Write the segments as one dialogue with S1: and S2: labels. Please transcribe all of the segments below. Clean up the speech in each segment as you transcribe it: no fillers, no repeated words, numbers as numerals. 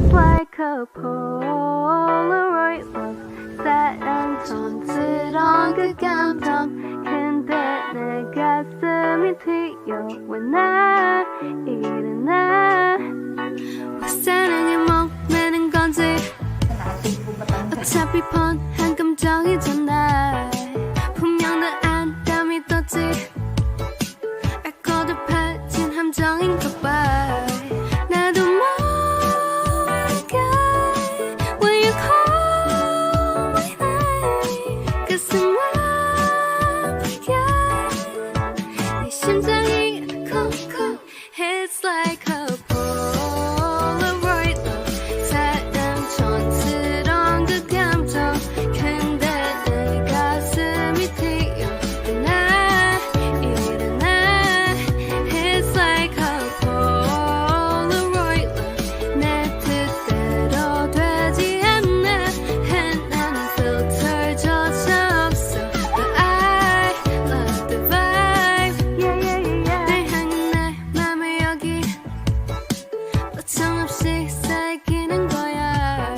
S1: It's like a Polaroid love 사랑 촌스러운 그 감정 근데 내 가슴이 튀어 왜나 일어나 왜 사랑에 목매는 건지 어차피 뻔한 감정이잖아 분명 난 안감이 떴지 알코올 파진 함정인가 봐 나도 모르게 When you call my name 가슴 아프게 내 심장이 쿵쿵 It's like a Polaroid love 사랑 촌스러운 그 감정 근데 내 가슴이 튀어 일어나 일어나 It's like a Polaroid love 내 뜻대로 되지 않아 나는 필터조차 없어 But I love the vibe yeah, yeah, yeah, yeah. 늘 향한 내 맘을 여기 어청없이 새기는 거야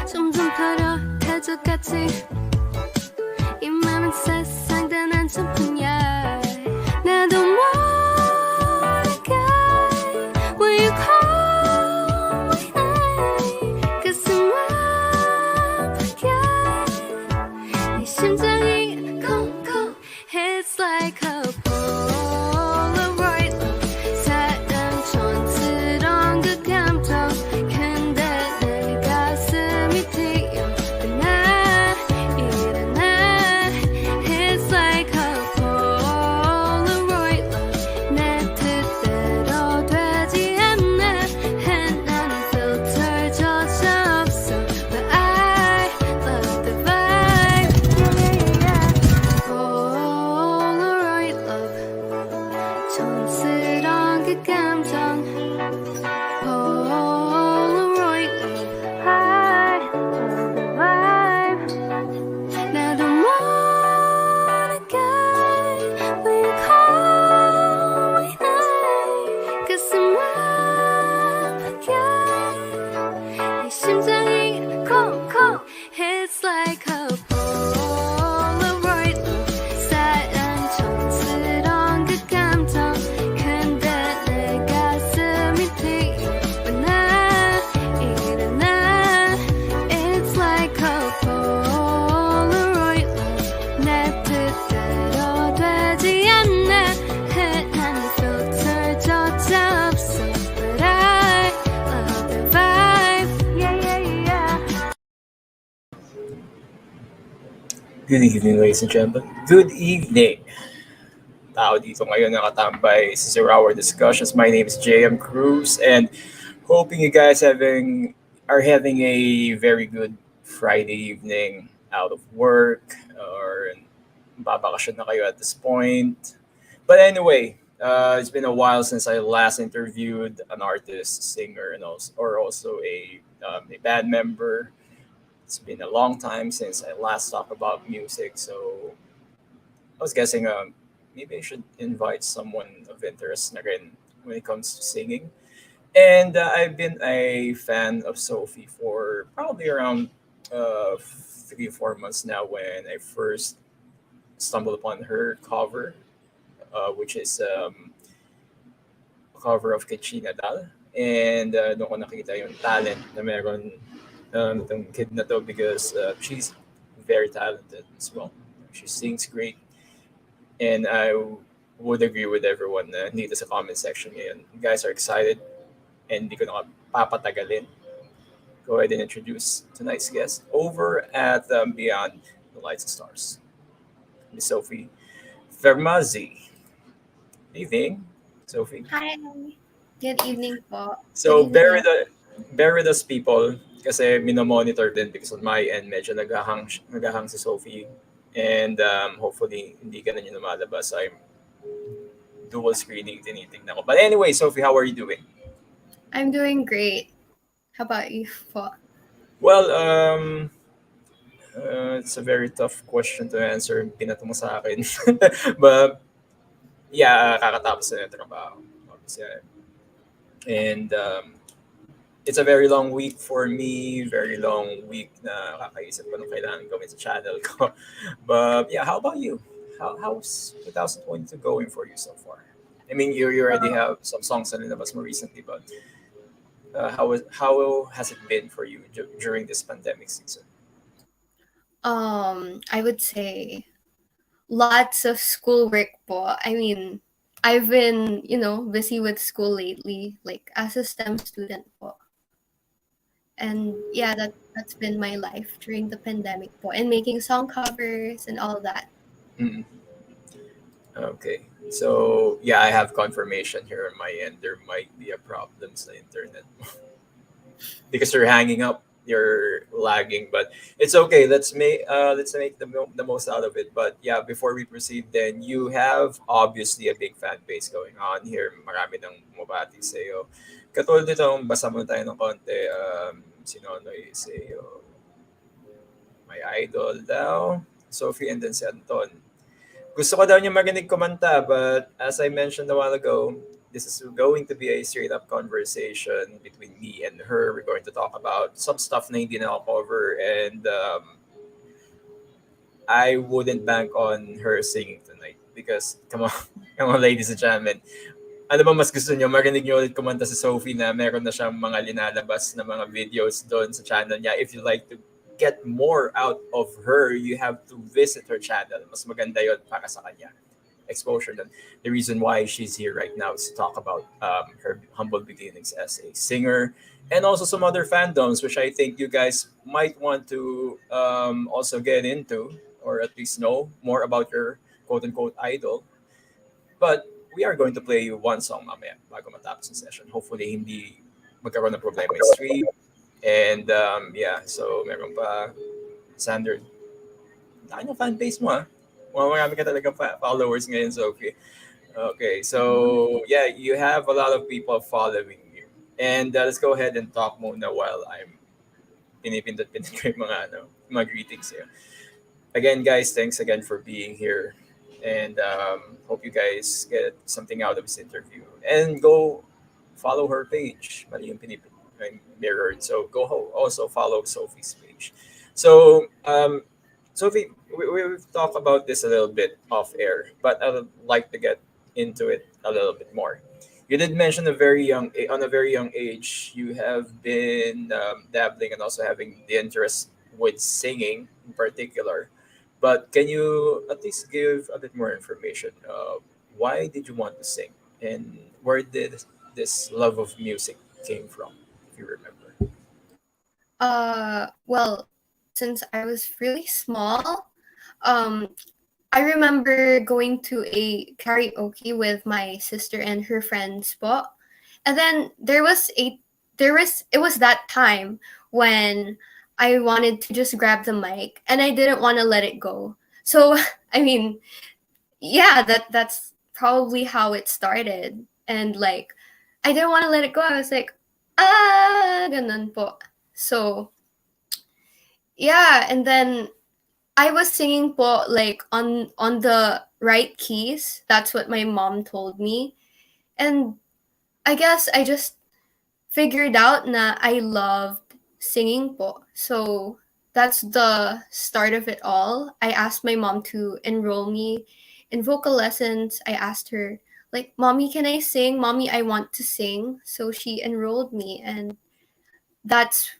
S1: 점점 더려해져 같이 이 맘은 세상 단 한쪽뿐이야 나도 모르게 When you call my name 가슴 아프게 내 심장이 쿵쿵 It's like a Polaroid love 사랑 촌스러운 그 감정 근데 내 가슴이 튀어 일어나 일어나 It's like a Polaroid love 내 뜻대로 되지 않아 나는 필터조차 없어 But I love the vibe yeah, yeah, yeah. Polaroid love 촌스러운 그 감정 Polaroid love I love the vibe 나도 모르게 When you call my name 가슴 아프게 내 심장이 콩콩 It's like a Polaroid love 사랑 촌스러운 그 감정 근데 내 가슴이 튀어 일어나 일어나 It's like a Polaroid love 내 뜻대로 되지 않아 나는 필터조차 없어 But I love the vibe yeah, yeah, yeah.
S2: Good evening, ladies and gentlemen. Good evening. Tao dito ngayon nakatambay sa Zero Hour Discussions. My name is JM Cruz and hoping you guys are having a very good Friday evening out of work or babakasyon na kayo at this point. But anyway, it's been a while since I last interviewed an artist, singer, or also a band member. It's been a long time since I last talked about music, so I was guessing maybe I should invite someone of interest na rin when it comes to singing. And I've been a fan of Sophie for probably around 3 or 4 months now when I first stumbled upon her cover, which is a cover of Kachina Dal. And doon ko nakita yung talent na meron itong kid na to because she's very talented as well. She sings great. And I would agree with everyone na dito sa comment section ngayon. You guys are excited and hindi ko na papatagalin. Go ahead and introduce tonight's guest over at Beyond the Lights and Stars, Miss Sofi Fermazi. Evening, Sophie.
S3: Hi. Good evening po.
S2: So
S3: Good
S2: bear
S3: evening.
S2: bear with us people kasi minomonitor din because on my end medyo naghahang si Sophie and hopefully hindi ka na niyo lumalabas. I'm dual screening tinitingnan ko. But anyway, Sophie, how are you doing?
S3: I'm doing great. How about you po?
S2: Well, it's a very tough question to answer. Pinato mo sa akin. But yeah, kakatapos na yung trabaho. Obviously. And it's a very long week for me, very long week na kakaisip ko nung kailangan gawin sa channel ko. But yeah, how about you? How's 2022 going for you so far? I mean, you already have some songs na nilabas mo recently, but how has it been for you during this pandemic season?
S3: I would say lots of schoolwork po. I mean, I've been, busy with school lately, like as a STEM student po. And yeah, that's been my life during the pandemic po, and making song covers and all that.
S2: Mm, okay. So yeah, I have confirmation here on my end. There might be a problem sa internet because you're hanging up, you're lagging, but it's okay. Let's make the most out of it. But yeah, before we proceed, then you have obviously a big fan base going on here. Marami nang bumabati sa iyo. Katulad nitong basa mo tayo ng konti. Sinonoy sa iyo. My idol daw. Sophie and then si Anton. Gusto ko daw niya marinig kumanta, but as I mentioned a while ago, this is going to be a straight up conversation between me and her. We're going to talk about some stuff na hindi na ako cover, and I wouldn't bank on her singing tonight because, come on, come on, ladies and gentlemen. Ano ba mas gusto nyo? Marinig nyo ulit kumanta si Sophie na meron na siyang mga linalabas na mga videos doon sa channel niya. If you like to get more out of her, you have to visit her channel. Mas maganda yon para sa kanya. Exposure. Then the reason why she's here right now is to talk about her humble beginnings as a singer and also some other fandoms, which I think you guys might want to also get into or at least know more about your quote unquote idol. But we are going to play you one song mamaya bago matapos yung session. Hopefully, hindi magkaroon ng problema yung stream. And yeah, so meron pa, Sander, laki ng fan base mo ah. Marami ka talaga followers ngayon, Sophie. Okay, so yeah, you have a lot of people following you. And let's go ahead and talk muna while I'm pinipindot-pindot ko yung mga greetings here. Again, guys, thanks again for being here. And hope you guys get something out of this interview. And go follow her page. Mali yung mirrored. So also follow Sophie's page. So Sophie, we've talked about this a little bit off air, but I would like to get into it a little bit more. You did mention on a very young age, you have been dabbling and also having the interest with singing in particular. But can you at least give a bit more information? Why did you want to sing, and where did this love of music came from, if you remember?
S3: Well, since I was really small, um, I remember going to a karaoke with my sister and her friends po. And then it was that time when I wanted to just grab the mic and I didn't want to let it go. So, I mean, yeah, that's probably how it started. And like I didn't want to let it go. I was like, ganun po. So, yeah, and then I was singing po like on the right keys. That's what my mom told me. And I guess I just figured out na I loved singing po. So that's the start of it all. I asked my mom to enroll me in vocal lessons. I asked her, like, Mommy, can I sing? Mommy, I want to sing. So she enrolled me, and that's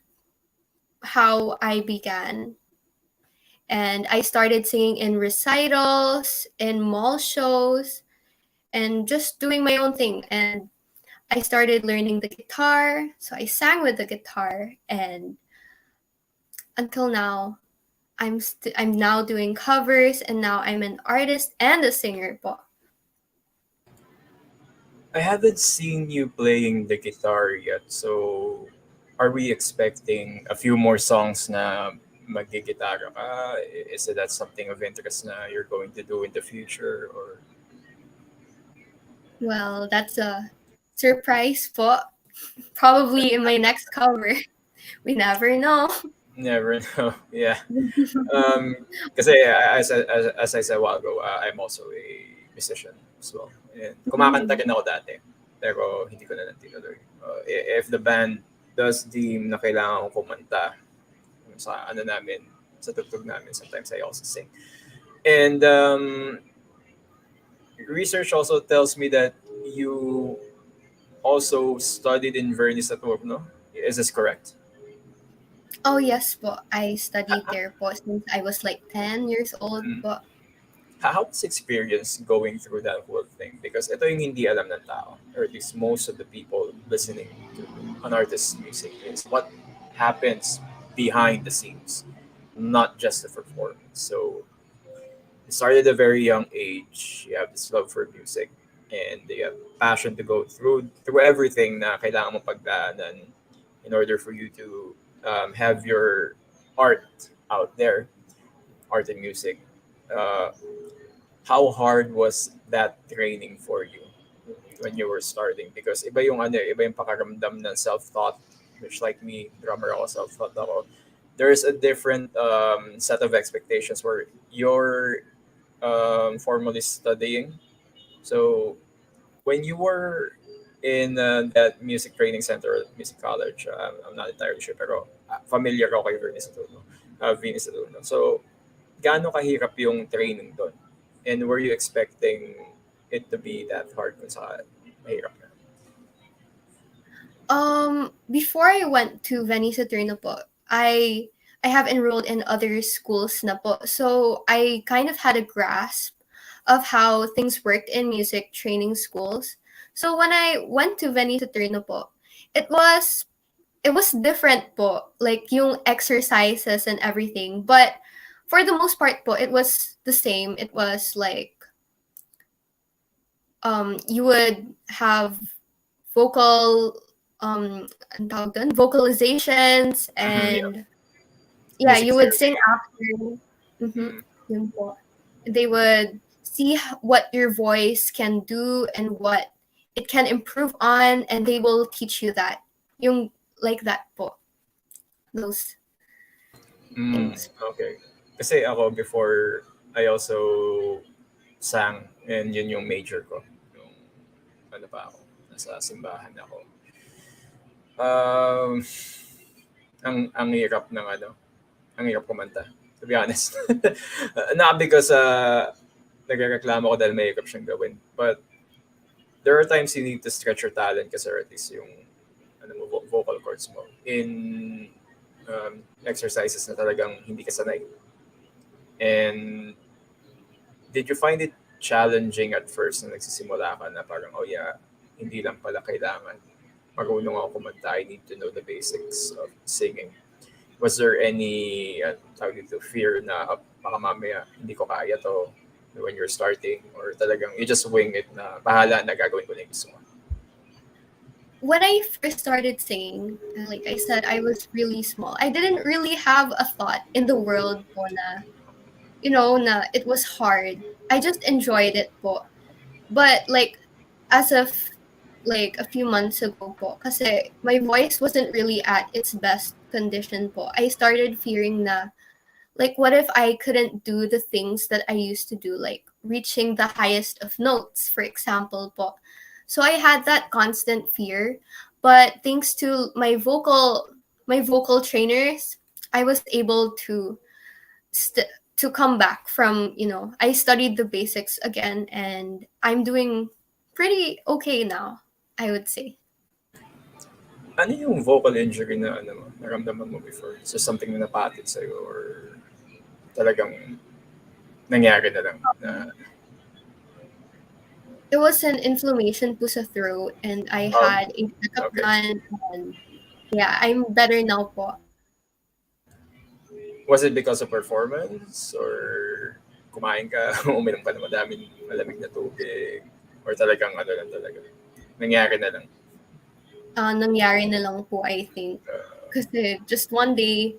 S3: how I began. And I started singing in recitals, in mall shows, and just doing my own thing. And I started learning the guitar, so I sang with the guitar, and until now, I'm now doing covers, and now I'm an artist and a singer po.
S2: I haven't seen you playing the guitar yet, so are we expecting a few more songs na magigitara ka? Is that something of interest na you're going to do in the future, or
S3: Well, that's a surprise po. Probably in my next cover. We never know.
S2: never know? Yeah. Kasi as I said a while ago, I'm also a musician as well. And kumakanta rin ako dati, pero hindi ko na tinuloy. If the band does deem na kailangan kong kumanta sa ano namin, sa tugtog namin. Sometimes I also sing. And research also tells me that you also studied in Venice at work, no? Is this correct?
S3: Oh yes po, I studied there po since I was like 10 years old
S2: Mm.
S3: po.
S2: How was experience going through that whole thing? Because ito yung hindi alam ng tao, or at least most of the people listening to an artist's music, is what happens behind the scenes, not just the performance. So you started at a very young age, you have this love for music, and you have passion to go through everything na kailangan mo pagdaanan in order for you to have your art out there, art and music. Uh, how hard was that training for you when you were starting? Because iba yung ano, iba yung pakaramdam ng self-taught, which like me, drummer ako, self-taught ako. There's a different set of expectations where you're formally studying. So when you were in that music training center or music college, I'm not entirely sure, pero familiar ako kay Venice Saturno. So gaano kahirap yung training doon? And were you expecting it to be that hard kung sa mahirap na?
S3: Before I went to Venice Saturno po, I have enrolled in other schools na po. So I kind of had a grasp of how things worked in music training schools. So when I went to Venice Saturno po, it was it was different po, like yung exercises and everything. But for the most part po, it was the same. It was like you would have vocal ang tawag dun, vocalizations,
S2: Yeah.
S3: and yeah,
S2: Music
S3: you would sing
S2: therapy.
S3: after. Mhm,
S2: Mm.
S3: yun po. They would see what your voice can do and what it can improve on, and they will teach you that. Yung like that po. Those
S2: Mm,
S3: things.
S2: okay. Kasi ako before, I also sang, and yun yung major ko. Yung ano pa ako, nasa simbahan ako. Um, ang hirap ng ano, ang hirap kumanta. To be honest. Not because nagreklamo ko dahil may hirap siyang gawin. But there are times you need to stretch your talent kasi, or at least yung ano mo, vocal cords mo in exercises na talagang hindi ka sanay. And did you find it challenging at first na nagsisimula ka na parang, oh yeah, hindi lang pala kailangan marunong ako kumanta, I need to know the basics of singing. Was there any tawag dito, fear na baka mamaya hindi ko kaya to when you're starting, or talagang you just wing it na bahala na, gagawin ko na yung gusto mo?
S3: When I first started singing, like I said, I was really small. I didn't really have a thought in the world po na, na it was hard. I just enjoyed it po. But like as of like a few months ago po, kasi my voice wasn't really at its best condition po. I started fearing na, like, what if I couldn't do the things that I used to do, like reaching the highest of notes, for example po. So I had that constant fear, but thanks to my vocal trainers, I was able to to come back from, I studied the basics again, and I'm doing pretty okay now, I would say.
S2: Ano yung vocal injury na ano mo, naramdaman mo before? So something na napatid sa'yo, or talagang nangyari na lang na
S3: It was an inflammation po sa throat, and I
S2: um,
S3: had a checkup
S2: okay.
S3: done, and yeah, I'm better now po.
S2: Was it because of performance, or kumain ka, uminom ka na madaming malamig na tubig, or talagang ano lang talaga, nangyari na lang?
S3: Nangyari na lang po, I think. Kasi just one day,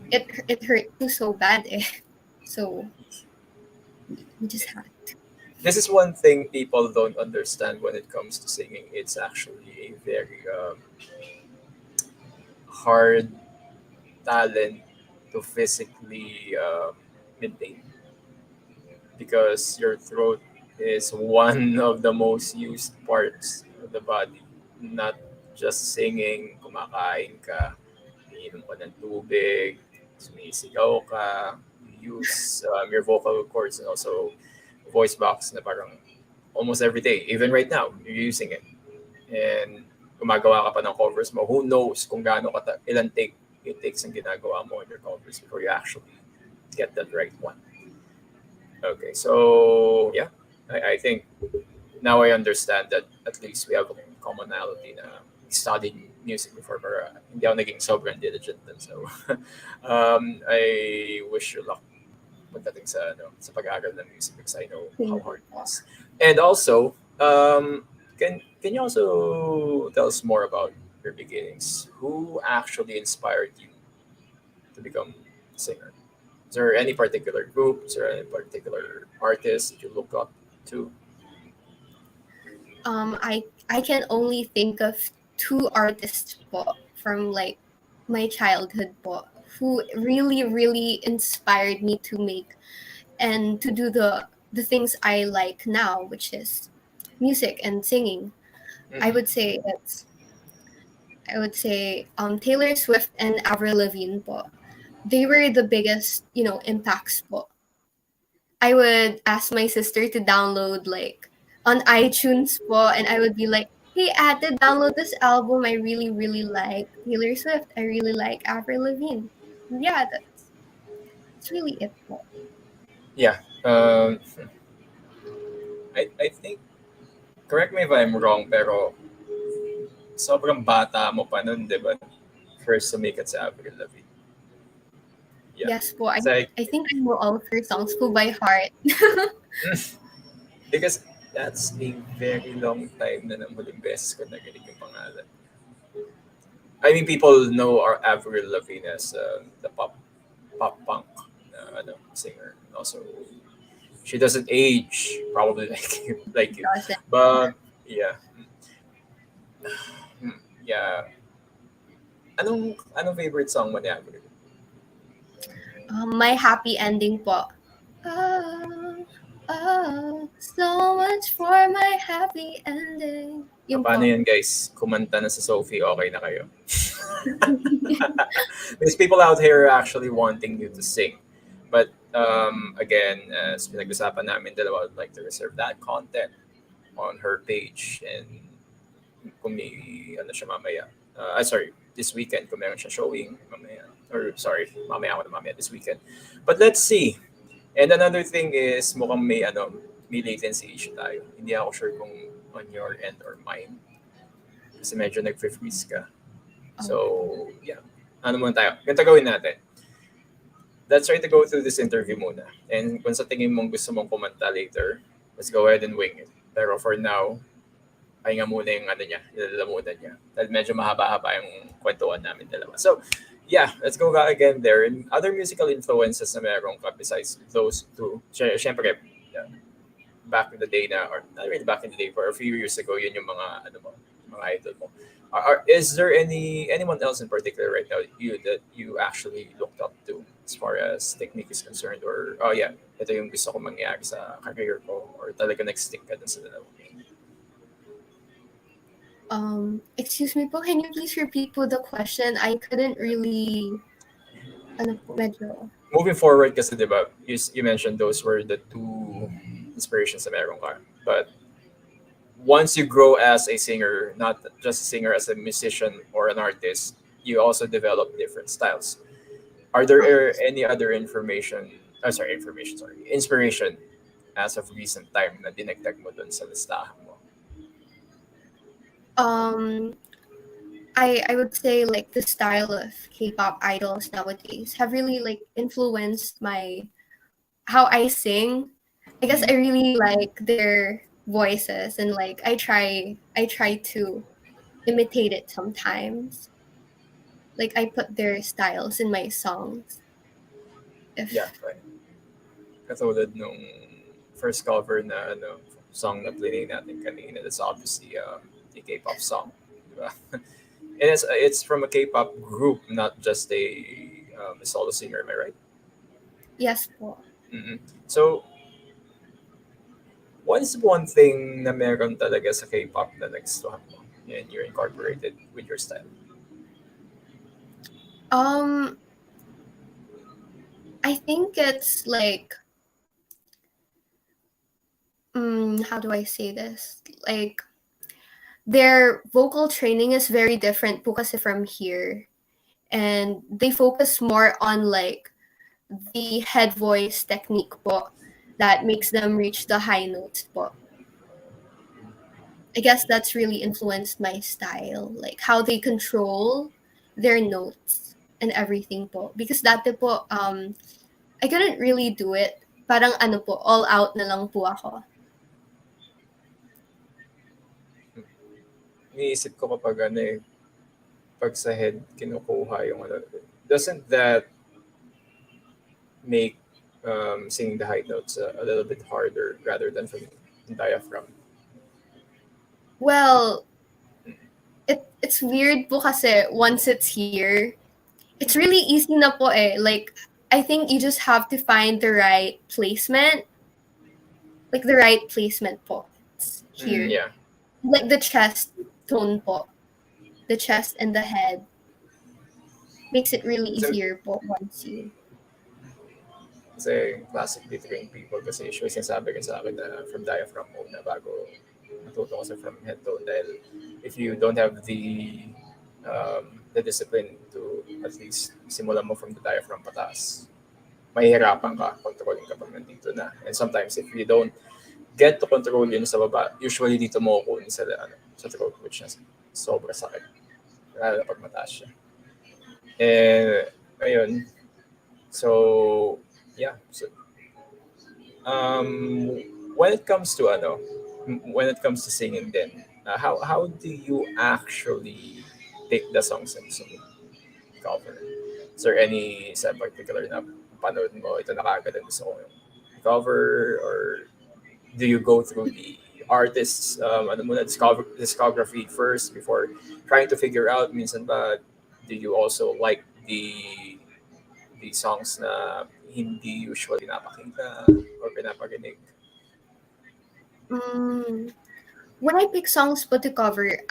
S3: it hurt po so bad eh. So, we just had.
S2: This is one thing people don't understand when it comes to singing. It's actually a very hard talent to physically maintain, because your throat is one of the most used parts of the body. Not just singing, kumakain ka, iinom ka ng tubig, sumisigaw ka, you use your vocal cords and also voice box na parang almost every day. Even right now, you're using it. And gumagawa ka pa ng covers mo. Who knows kung gaano ilan it takes ang ginagawa mo in your covers before you actually get that right one. Okay, so yeah, I think now I understand that at least we have a commonality na we studied music before pero hindi ako naging sobrang diligent din. So I wish you luck pagdating sa pag-aaral ng music because I know how
S3: Thank you
S2: hard it
S3: po.
S2: is. And also, can you also tell us more about your beginnings? Who actually inspired you to become a singer? Is there any particular group? Is there any particular artist that you look up to?
S3: I can only think of two artists po from like my childhood po who really really inspired me to make and to do the things I like now, which is music and singing. I
S2: Mm-hmm.
S3: would say it's I would say Taylor Swift and Avril Lavigne po. They were the biggest, impacts po. I would ask my sister to download like on iTunes po, and I would be like, "Hey, Ate, download this album. I really, really like Taylor Swift. I really like Avril Lavigne." Yeah, that's really it po.
S2: Yeah. I think, correct me if I'm wrong, pero sobrang bata mo pa nun, di ba? First sumikat sa Avril Lavigne. Yeah.
S3: Yes po. I
S2: It's like,
S3: I think I know all of her songs po by heart.
S2: because that's a very long time na nang huling beses ko narinig yung pangalan. I mean, people know our Avril Lavigne as the pop punk singer. Also, she doesn't age, probably like you.
S3: Doesn't.
S2: But yeah, hmm, yeah. Anong favorite song mo ni Avril?
S3: My happy ending po. Oh, oh, so much for my happy ending. Yun
S2: Paano
S3: po.
S2: yun, guys? Kumanta na sa Sophie, okay na kayo? Because people out here are actually wanting you to sing. But again, as pinag-usapan namin dalawa, I'd like to reserve that content on her page and kung may ano siya mamaya. Sorry, this weekend kung meron siya showing mamaya. Or sorry, mamaya ako na mamaya this weekend. But let's see. And another thing is mukhang may latency issue tayo. Hindi ako sure kung on your end or mine. Kasi medyo nag-freeze ka. So, yeah. Ano muna tayo? Ganito gawin natin. Let's try to go through this interview muna. And kung sa tingin mong gusto mong kumanta later, let's go ahead and wing it. Pero for now, pahinga muna yung nilalamunan niya. Dahil medyo mahaba-haba yung kwentuhan namin dalawa. So, yeah, let's go back again there. And other musical influences na meron ka besides those two. Siyempre, yeah, back in the day na, or not really back in the day, for a few years ago, yun yung mga idol mo. Is there anyone else in particular right now that you actually looked up to as far as technique is concerned? Or, oh yeah, ito yung gusto ko mangyari sa career ko or talaga nag-stick ka dun sa dalawa?
S3: Excuse me po, can you please repeat po the question? I couldn't really, ano po, medyo.
S2: Moving forward kasi, di ba, you mentioned those were the two inspirations na meron ka. But once you grow as a singer, not just a singer, as a musician or an artist, you also develop different styles. Are there any other inspiration as of recent time na dinagdag mo dun sa listahan mo?
S3: I would say like the style of K-pop idols nowadays have really like influenced my how I sing. I guess I really like their voices and like I try to imitate it sometimes. Like I put their styles in my songs.
S2: Yeah,
S3: If
S2: right. Katulad nung first cover na song na play natin kanina, that's obviously a K-pop song. Diba? And it's from a K-pop group, not just a solo singer, am I right?
S3: yes po.
S2: Mm-mm. So, what is one thing na meron talaga sa K-pop na nagustuhan mo? and you're incorporated with your style?
S3: Um, I think it's like, how do I say this? Like, their vocal training is very different po kasi from here. And they focus more on like the head voice technique po that makes them reach the high notes po. I guess that's really influenced my style, like how they control their notes and everything po. Because dati po, I couldn't really do it. Parang ano po, all out na lang po ako.
S2: Iniisip ko kapag ano eh, pag sa head kinukuha yung ano, doesn't that make singing the high notes a little bit harder rather than from diaphragm?
S3: Well, it's weird po kasi once it's here, it's really easy na po eh. Like, I think you just have to find the right placement. Like, the right placement po. It's here.
S2: Yeah.
S3: Like, the chest tone po. The chest and the head. Makes it really
S2: So,
S3: easier po once you...
S2: kasi classically trained people kasi usually sinasabi rin sa akin na from diaphragm muna bago matuto kasi from head tone dahil if you don't have the discipline to at least simulan mo from the diaphragm pataas, mahihirapan ka, controlling kapag nandito na. And sometimes if you don't get to control yun sa baba, usually dito mo kukunin sa, sa throat which is sobra sakit. Lalo na pag mataas siya. And, ayun. So, yeah. So, when it comes to singing then, how do you actually pick the songs and so cover? Is there any sa particular na panood mo ito na kagad ang gusto ko yung cover, or do you go through the artist's discography first before trying to figure out minsan ba do you also like the songs na hindi usually pinapakita or pinaparinig?
S3: When I pick songs po to cover,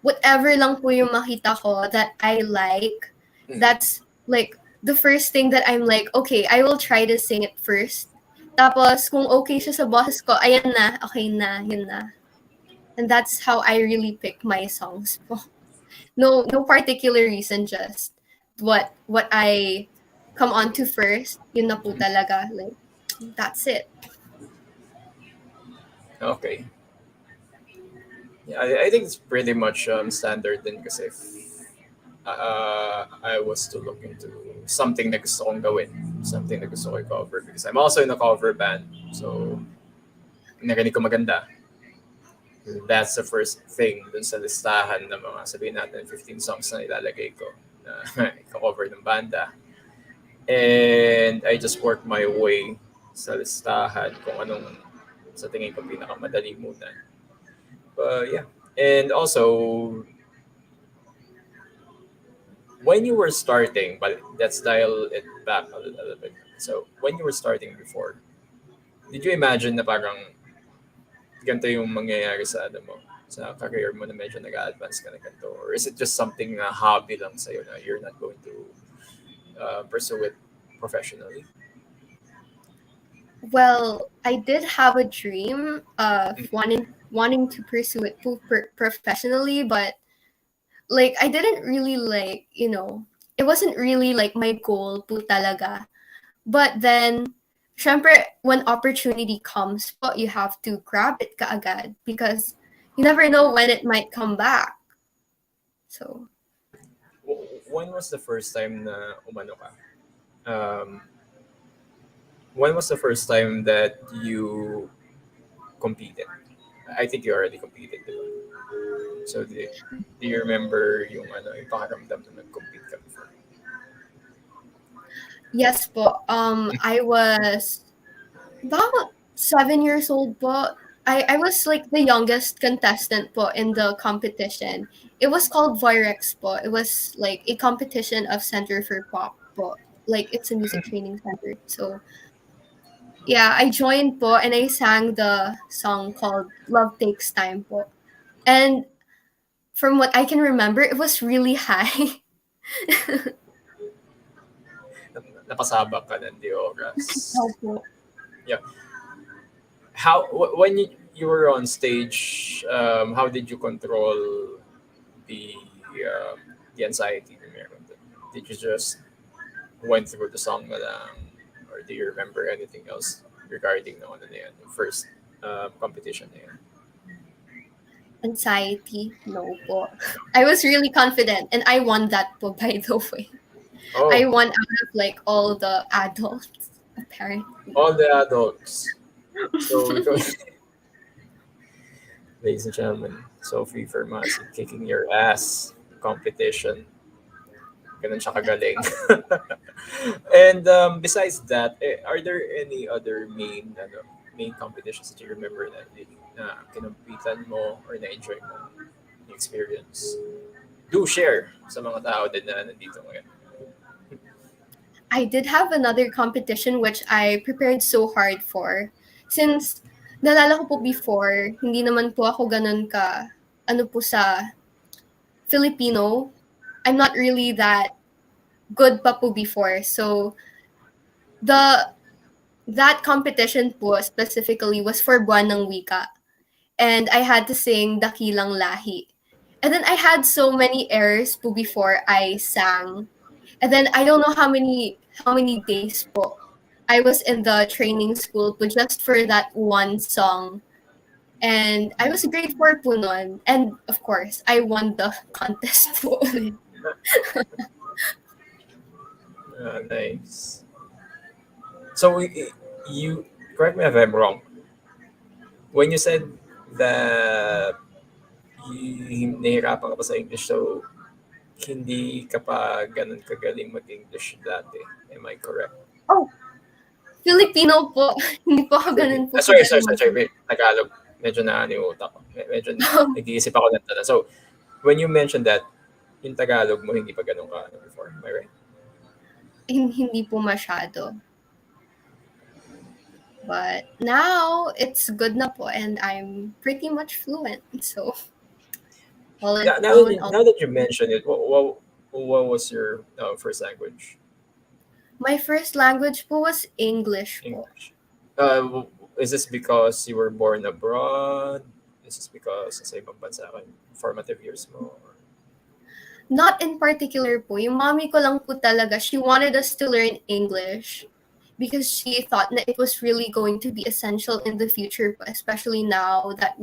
S3: whatever lang po yung makita ko that I like, that's like the first thing that I'm like, okay, I will try to sing it first. Tapos, kung okay siya sa boses ko, ayan na, okay na, yun na. And that's how I really pick my songs po. No particular reason, just what I come on to first, yun na po talaga. Like, that's it.
S2: Okay. Yeah, I think it's pretty much standard din kasi if I was to look into something na gusto kong gawin, something na gusto ko i-cover because I'm also in a cover band. So, narinig ko maganda. That's the first thing dun sa listahan ng mga sabihin natin 15 songs na ilalagay ko na i-cover ng banda. And I just work my way sa listahan kung anong sa tingin ko pinakamadali muna. But yeah. And also, when you were starting, but let's dial it back a little bit. So, when you were starting before, did you imagine na parang ganito yung mangyayari sa ano mo, sa career mo na medyo nag-advance ka na ganito? Or is it just something na hobby lang sa'yo na you're not going to pursue it professionally?
S3: Well, I did have a dream of wanting to pursue it professionally, but like I didn't really like, it wasn't really like my goal po talaga. But then, syempre, when opportunity comes po, you have to grab it kaagad because you never know when it might come back. So,
S2: when was the first time na umano ka? When was the first time that you competed? I think you already competed, di ba? So, do you remember yung pakiramdam na nag-compete ka before?
S3: yes po. I was about 7 years old po. I was like the youngest contestant po in the competition. It was called Voirex po. It was like a competition of Center for Pop po. Like it's a music training center. So yeah, I joined po and I sang the song called Love Takes Time po. And from what I can remember, it was really high.
S2: Napasabak ka ng di oras.
S3: Opo.
S2: Yeah. When you were on stage, how did you control the um, the anxiety? Did you just went through the song na lang, or do you remember anything else regarding no, ano na yan, yung first competition na yan?
S3: Anxiety, no po. I was really confident and I won that po, by the way. I
S2: Oh,
S3: won out of like all the adults, apparently.
S2: all the adults. So, ladies and gentlemen, Sophie Fermazi kicking your ass competition. Ganun siya kagaling. And besides that, are there any other main competitions that you remember that kinumpitan mo or na-enjoy mo yung experience? Do share sa mga tao din na nandito ngayon.
S3: I did have another competition which I prepared so hard for. Since nalala ko po before, hindi naman po ako ganun ka, ano po sa Filipino. I'm not really that good pa po before. So, the that competition po specifically was for Buwan ng Wika. And I had to sing Dakilang Lahi. And then I had so many errors po before I sang. And then I don't know how many days po I was in the training school po just for that one song. And I was grade 4 po nun. And of course, I won the contest po.
S2: Nice. So, you, correct me if I'm wrong, when you said that nahihirapan ka pa sa English, so hindi ka pa ganun kagaling mag-English dati. Am I correct?
S3: Oh, Filipino po. Hindi po ako ganun po
S2: Sorry. Wait. Tagalog. Medyo nakaniutak ko. Medyo nag-iisip ako ng tanong. So, when you mentioned that, yung Tagalog mo hindi pa ganun ka before. Am I right?
S3: Hindi po masyado. But now it's good na po and I'm pretty much fluent. So
S2: Now that you mentioned it, what was your first language?
S3: my first language po was English po.
S2: English. Is this because you were born abroad? Is this because sa ibang bansa ka, formative years mo?
S3: Not in particular po. Yung mommy ko lang po talaga, she wanted us to learn English because she thought that it was really going to be essential in the future, especially now that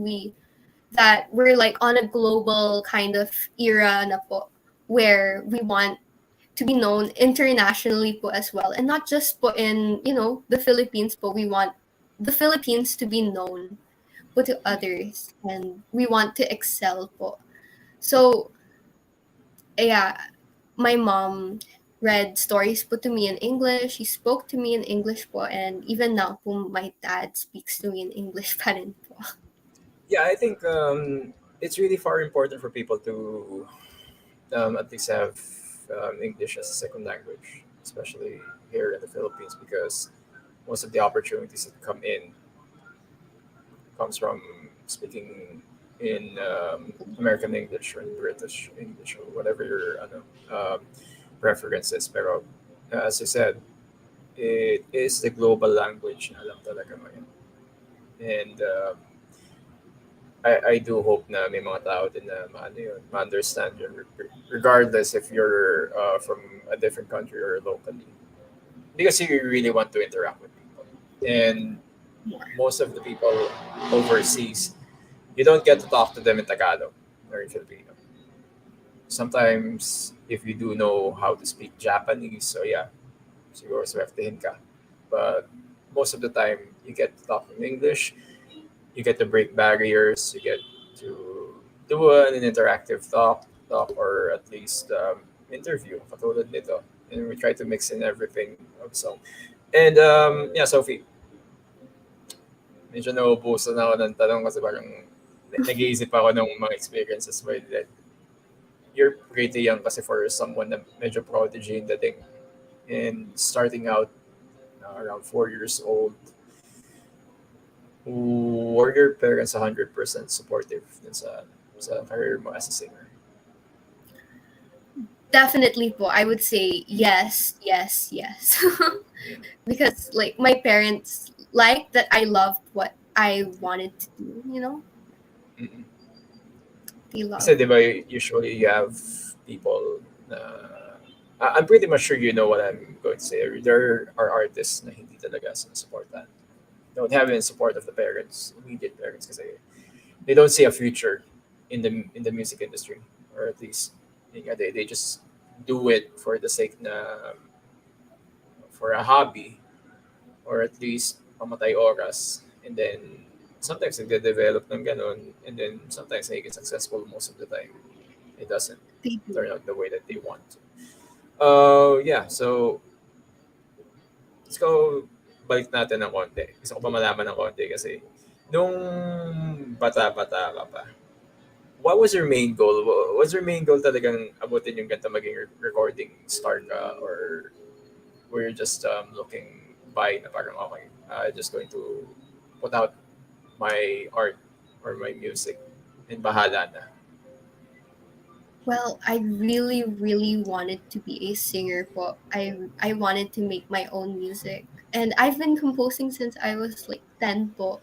S3: we're like on a global kind of era na po where we want to be known internationally po as well, and not just po in the Philippines po. We want the Philippines to be known po to others and we want to excel po. So yeah, my mom read stories po to me in English. She spoke to me in English po, and even now po my dad speaks to me in English pa rin po.
S2: Yeah, I think it's really far important for people to at least have English as a second language, especially here in the Philippines, because most of the opportunities that come in comes from speaking in American English or in British English or whatever your preference is. Pero as you said, it is the global language na alam talaga ngayon. And I do hope na may mga tao din na ma-understand yun, regardless if you're from a different country or locally. Because you really want to interact with people. And most of the people overseas, you don't get to talk to them in Tagalog or in Filipino. Sometimes, if you do know how to speak Japanese, so yeah, siguro swerte ka. But most of the time, you get to talk in English, you get to break barriers, you get to do an interactive talk or at least interview, katulad nito. And we try to mix in everything of song. And yeah, Sophie, medyo naubusan ako ng tanong kasi parang nag-iisip ako ng mga experiences mo that you're pretty young kasi for someone na medyo prodigy in the thing. And starting out around 4 years old, were your parents 100% supportive dun sa sa career mo as a singer?
S3: Definitely po. I would say yes, yes, yes. Because like my parents like that I loved what I wanted to do, you know?
S2: Mm-mm.
S3: They
S2: Kasi
S3: love.
S2: di ba usually you have people na I'm pretty much sure you know what I'm going to say. There are artists na hindi talaga sinusuportahan. Don't have any support of the parents, immediate parents, kasi they don't see a future in the music industry, or at least they just do it for the sake na for a hobby, or at least pamatay oras, and then sometimes nagde-develop ng ganun, and then sometimes they get successful. Most of the time it doesn't
S3: They
S2: turn
S3: do.
S2: out the way that they want to. Yeah, so let's go, balik natin ng konti. Gusto ko pa malaman ng konti kasi nung bata-bata ka pa, what was your main goal? Was your main goal talagang abutin yung ganda maging recording star ka, or were you just looking by na parang okay, just going to put out my art or my music and bahala na.
S3: Well, I really, really wanted to be a singer po. I wanted to make my own music. And I've been composing since I was like 10 po.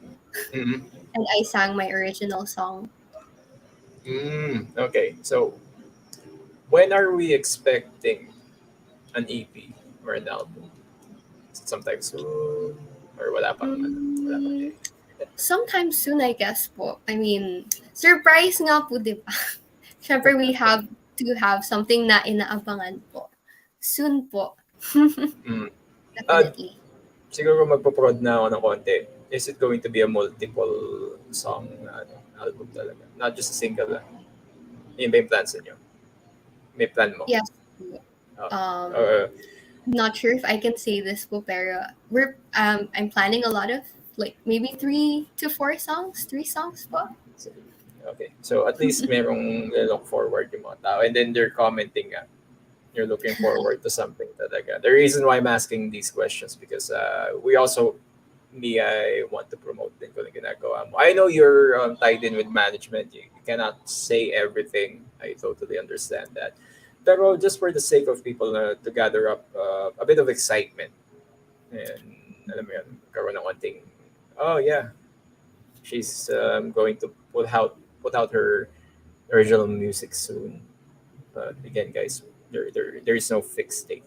S2: Mm-hmm.
S3: And I sang my original song.
S2: Okay, so when are we expecting an EP or an album? Is it sometime soon, or wala pang
S3: Mm,
S2: day?
S3: sometime soon, I guess po. I mean, surprise nga po, di ba? Siyempre, we have to have something na inaabangan po. Soon po.
S2: Mm. Uh,
S3: Definitely.
S2: Siguro magpo-prod na ako ng konti. Is it going to be a multiple song na album talaga? Not just a single lang. Yun ba yung plans ninyo? May plan mo?
S3: Yes po.
S2: Uh,
S3: Um,
S2: uh,
S3: not sure if I can say this po, pero I'm planning a lot of like maybe 3 to 4 songs, 3 songs po.
S2: so, okay. So at least merong look forward yung mga tao. And then they're commenting nga. You're looking forward to something talaga. The reason why I'm asking these questions because we also, me, I want to promote din ko na ginagawa mo. I know you're tied in with management. You cannot say everything. I totally understand that. Pero just for the sake of people to gather up a bit of excitement, and alam mo yun, karoon ng konting, oh yeah, she's going to put out her original music soon. But again, guys, there is no fixed date.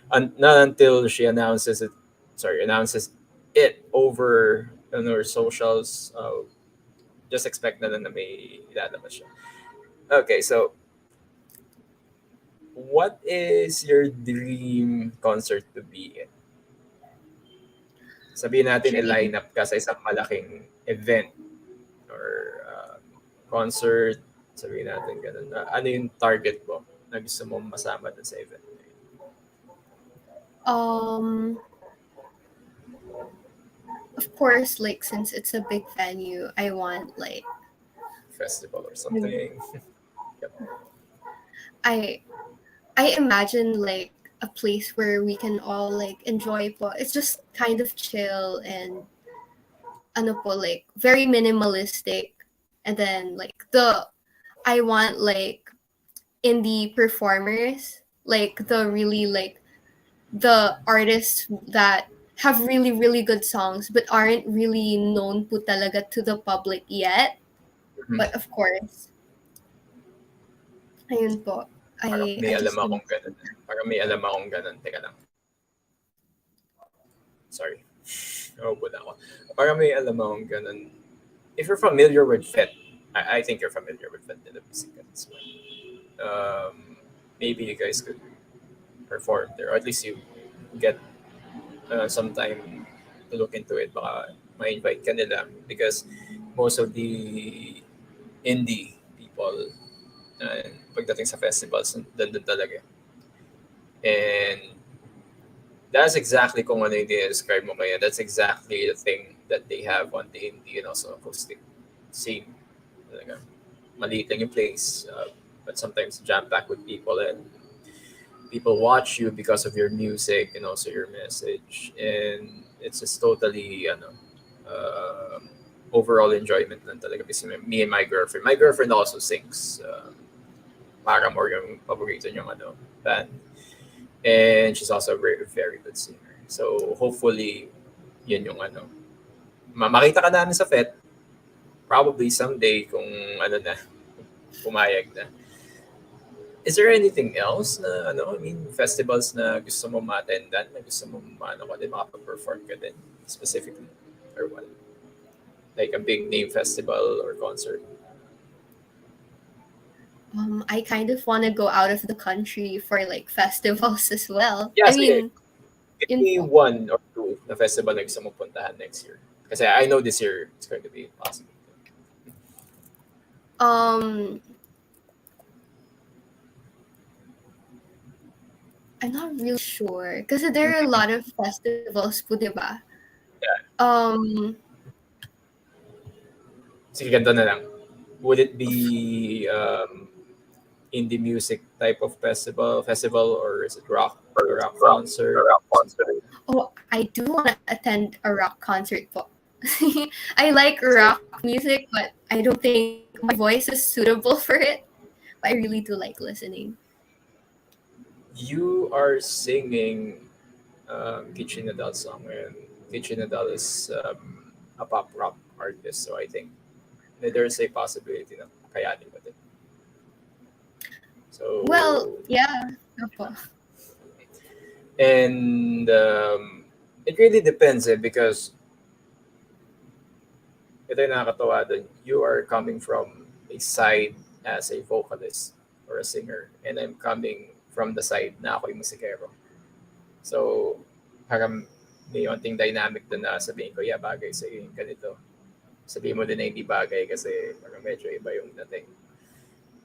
S2: Not until she announces it over on her socials. Just expect na lang na may ilalabas siya. Okay, so what is your dream concert to be in? Sabihin natin i-line
S3: Dream.
S2: up ka sa isang malaking event or concert. Sabihin natin ganun. Ano yung target mo na gusto mo masama dun sa event?
S3: Um, of course, like since it's a big venue, I want like
S2: Festival or
S3: mm,
S2: something? Yep.
S3: I I imagine like a place where we can all like enjoy po. It's just kind of chill and ano po like very minimalistic. And then like the I want like indie performers, like the really like the artists that have really really good songs but aren't really known po talaga to the public yet.
S2: Mhm.
S3: But of course, ayun po.
S2: Parang
S3: I
S2: may
S3: I
S2: alam
S3: just
S2: akong ganun. Parang may alam akong ganun. Teka lang. Sorry. Naubo na ako. Parang may alam akong ganun. If you're familiar with FET, I think you're familiar with FET in the music as well. Maybe you guys could perform there, or at least you get some time to look into it. Baka ma-invite ka nila because most of the indie people pagdating sa festivals, dandun talaga. And that's exactly kung ano yung describe mo kaya. That's exactly the thing that they have on the indie and also acoustic scene. Talaga. Maliit lang yung place, but sometimes jam-packed with people, and people watch you because of your music and also your message. And it's just totally, overall enjoyment lang talaga. Kasi me and my girlfriend also sings. Paramore yung paborito niyang band. And she's also a very, very good singer. So hopefully, yun yung makita ka namin sa FET. Probably someday kung na, pumayag na. Is there anything else na I mean, festivals na gusto mo ma-attendan, na gusto mo makapag-perform ka din specifically or what? Like a big name festival or concert?
S3: I kind of want to go out of the country for like festivals as well.
S2: Yeah,
S3: I
S2: sige.
S3: mean,
S2: Give
S3: yun
S2: me
S3: po.
S2: one or two na festival na gusto mo puntahan next year. Kasi I know this year it's going to be possible.
S3: Um, I'm not really sure because there are a lot of festivals po, diba?
S2: Yeah.
S3: Um,
S2: Sige, ganito na lang. Would it be indie music type of festival, or is it a rock concert?
S3: oh, I do want to attend a rock concert po. I like rock music, but I don't think my voice is suitable for it. But I really do like listening.
S2: You are singing Kitchen Adele song, and Kitchen Adele is a pop rock artist, so I think there's a possibility na kayanin mo din. So,
S3: Well, yeah. Opo.
S2: and it really depends because ito yung nakakatawa dun. You are coming from a side as a vocalist or a singer, and I'm coming from the side na ako yung musikero. So, parang may onting dynamic dun na sabihin ko, yeah, bagay sa yung ganito. Sabihin mo din na hindi bagay kasi parang medyo iba yung dating.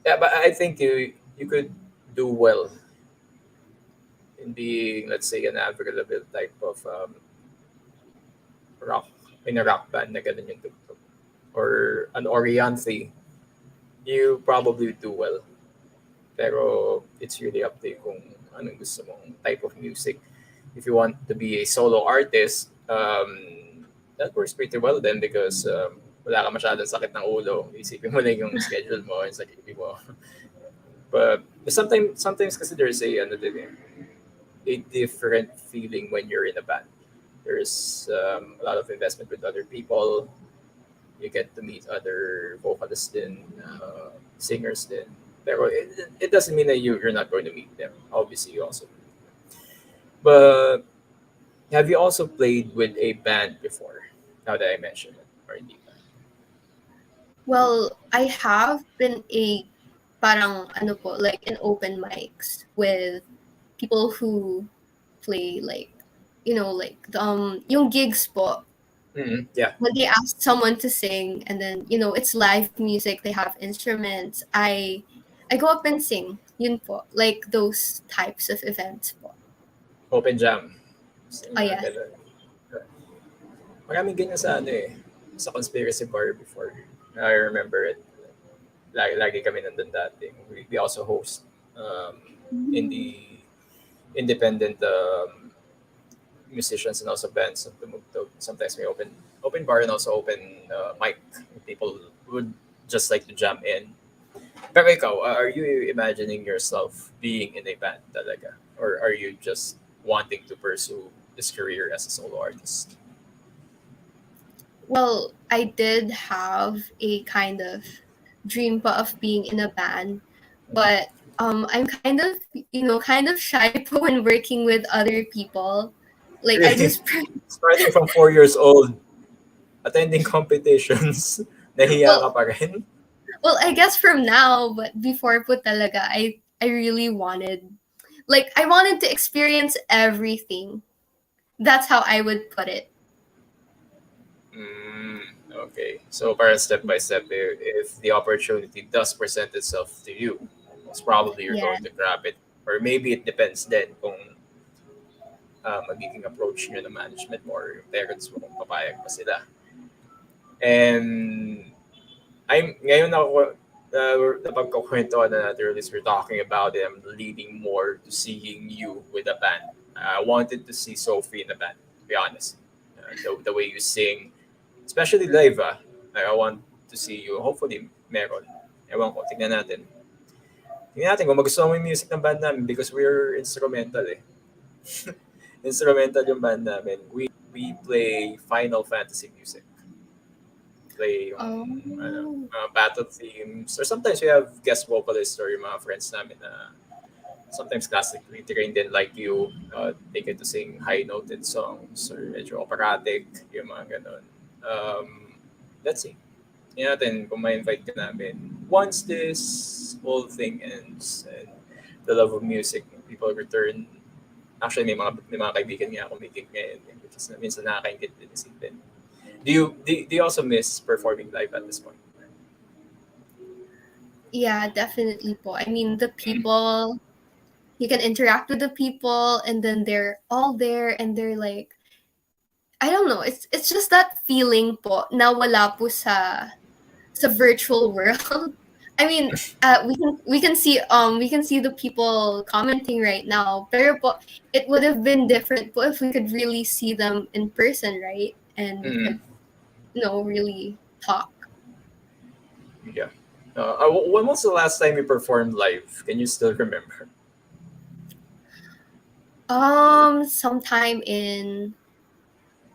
S2: Yeah, but I think you could do well in being, let's say, an Avril Lavigne type of rock, in a rock band na ganun yung tugtog. Or an Orianthe, you probably do well. Pero it's really up to you kung anong gusto mong type of music. If you want to be a solo artist, that works pretty well then because wala ka masyadong sakit ng ulo. Isipin mo lang yung schedule mo, yung sarili mo. But sometimes kasi there's a different feeling when you're in a band. There's a lot of investment with other people. You get to meet other vocalists din, singers din. Pero it doesn't mean that you're not going to meet them. Obviously, you also. But have you also played with a band before? Now that I mentioned it, or hindi pa?
S3: Well, I have been a parang ano po, like an open mics with people who play like like yung gigs po
S2: Yeah.
S3: when they ask someone to sing and then it's live music, they have instruments. I go up and sing. Yun po, like those types of events po.
S2: Open jam.
S3: Oh yeah.
S2: Ganun. Maraming ganyan sa sa conspiracy bar before. I remember it. Lagi kami nandun dati. We also host in the independent musicians and also bands na tumugtog. Sometimes may open bar and also open mic. People would just like to jam in. Pero ikaw, are you imagining yourself being in a band talaga? Or are you just wanting to pursue this career as a solo artist?
S3: Well, I did have a kind of dream pa of being in a band, but I'm kind of shy po when working with other people. Like I
S2: Really?
S3: just
S2: Starting from 4 years old, attending competitions, nahiya ka
S3: well,
S2: pa rin?
S3: well, I guess from now, but before po talaga, I really wanted to experience everything. That's how I would put it.
S2: Okay. So para step by step, if the opportunity does present itself to you, it's probably you're
S3: Yeah.
S2: going to grab it. Or maybe it depends then kung magiging approach nyo ng management mo or yung parents mo kung papayag pa sila. And ngayon ako, napagkukwentuhan na natin earlier, we're talking about it, I'm leading more to seeing you with a band. I wanted to see Sophie in a band, to be honest. The way you sing, especially live, I want to see you. Hopefully, meron. Ewan ko, tignan natin. Tignan natin kung magustuhan mo yung music ng band namin because we're instrumental eh. Instrumental yung band namin. We play Final Fantasy music. Play yung
S3: Oh.
S2: battle themes. Or sometimes we have guest vocalists or yung mga friends namin na sometimes classically trained din like you. They get to sing high-noted songs or medyo operatic, yung mga ganun. Um, let's see. Tingnan natin kung ma-invite ka namin. Once this whole thing ends and the love of music, people return. Actually, may mga kaibigan nga ako may gig ngayon, which is minsan nakakaingit din isipin. Do you also miss performing live at this point?
S3: Yeah, definitely po. I mean, the people, you can interact with the people and then they're all there and they're like, I don't know, it's just that feeling po na wala po sa virtual world. I mean, we can see the people commenting right now. Pero po, it would have been different po if we could really see them in person, right? And we
S2: Mm,
S3: could, really talk.
S2: yeah. When was the last time you performed live? Can you still remember?
S3: Sometime in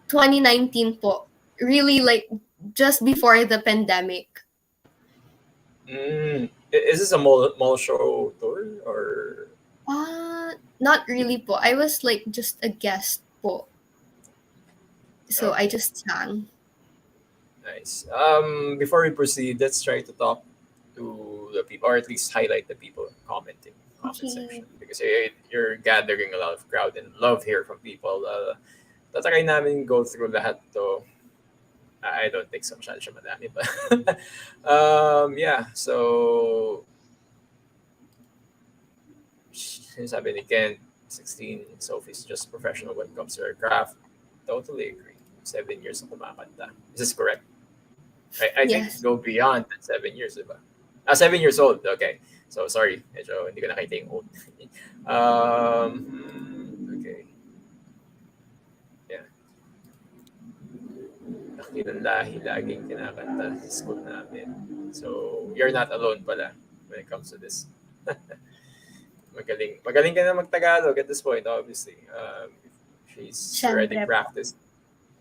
S3: 2019 po. Really like just before the pandemic.
S2: Is this a mall show tour or
S3: Not really po. I was like just a guest po. So I
S2: okay?
S3: just sang.
S2: Nice. Before we proceed, let's try to talk to the people, or at least highlight the people commenting comment
S3: Okay.
S2: section because you're gathering a lot of crowd and love hear from people. Tatry namin go through lahat to. I don't think so masyado siya madami, but yeah. So sabi ni Ken, 16, Sophie's just professional when it comes to her craft. Totally agree. 7 years na kumakanta. Is this correct? I think
S3: Yes.
S2: go beyond that 7 years, diba? 7 years old. Okay. So, sorry. Medyo hindi ko nakita yung old. Okay. Yeah. Nakilahi laging kinakanta sa school namin. So, you're not alone pala when it comes to this. Magaling ka na mag-Tagalog at this point, obviously. She's already
S3: Siyempre po.
S2: practiced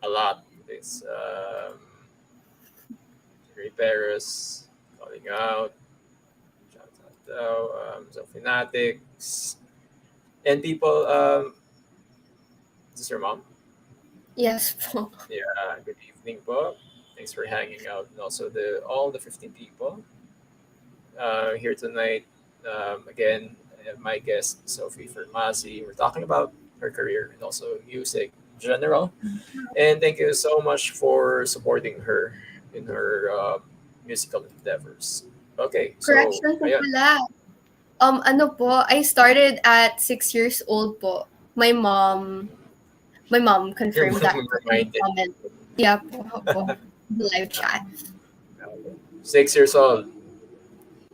S2: a lot. This Paris, calling out, shout out daw, so fanatics, and people. Is this your mom?
S3: Yes po.
S2: Yeah. Good evening, po. Thanks for hanging out, and also all the 15 people here tonight. Again, I have my guest Sofi Fermazi. We're talking about her career and also music in general. And thank you so much for supporting her in her musical endeavors. Okay, so
S3: Correction po
S2: ayan.
S3: pala. Ano po, I started at 6 years old po. My mom
S2: Your
S3: confirmed that
S2: mom
S3: po in the
S2: reminded.
S3: comment. Yeah po. The live chat.
S2: 6 years old.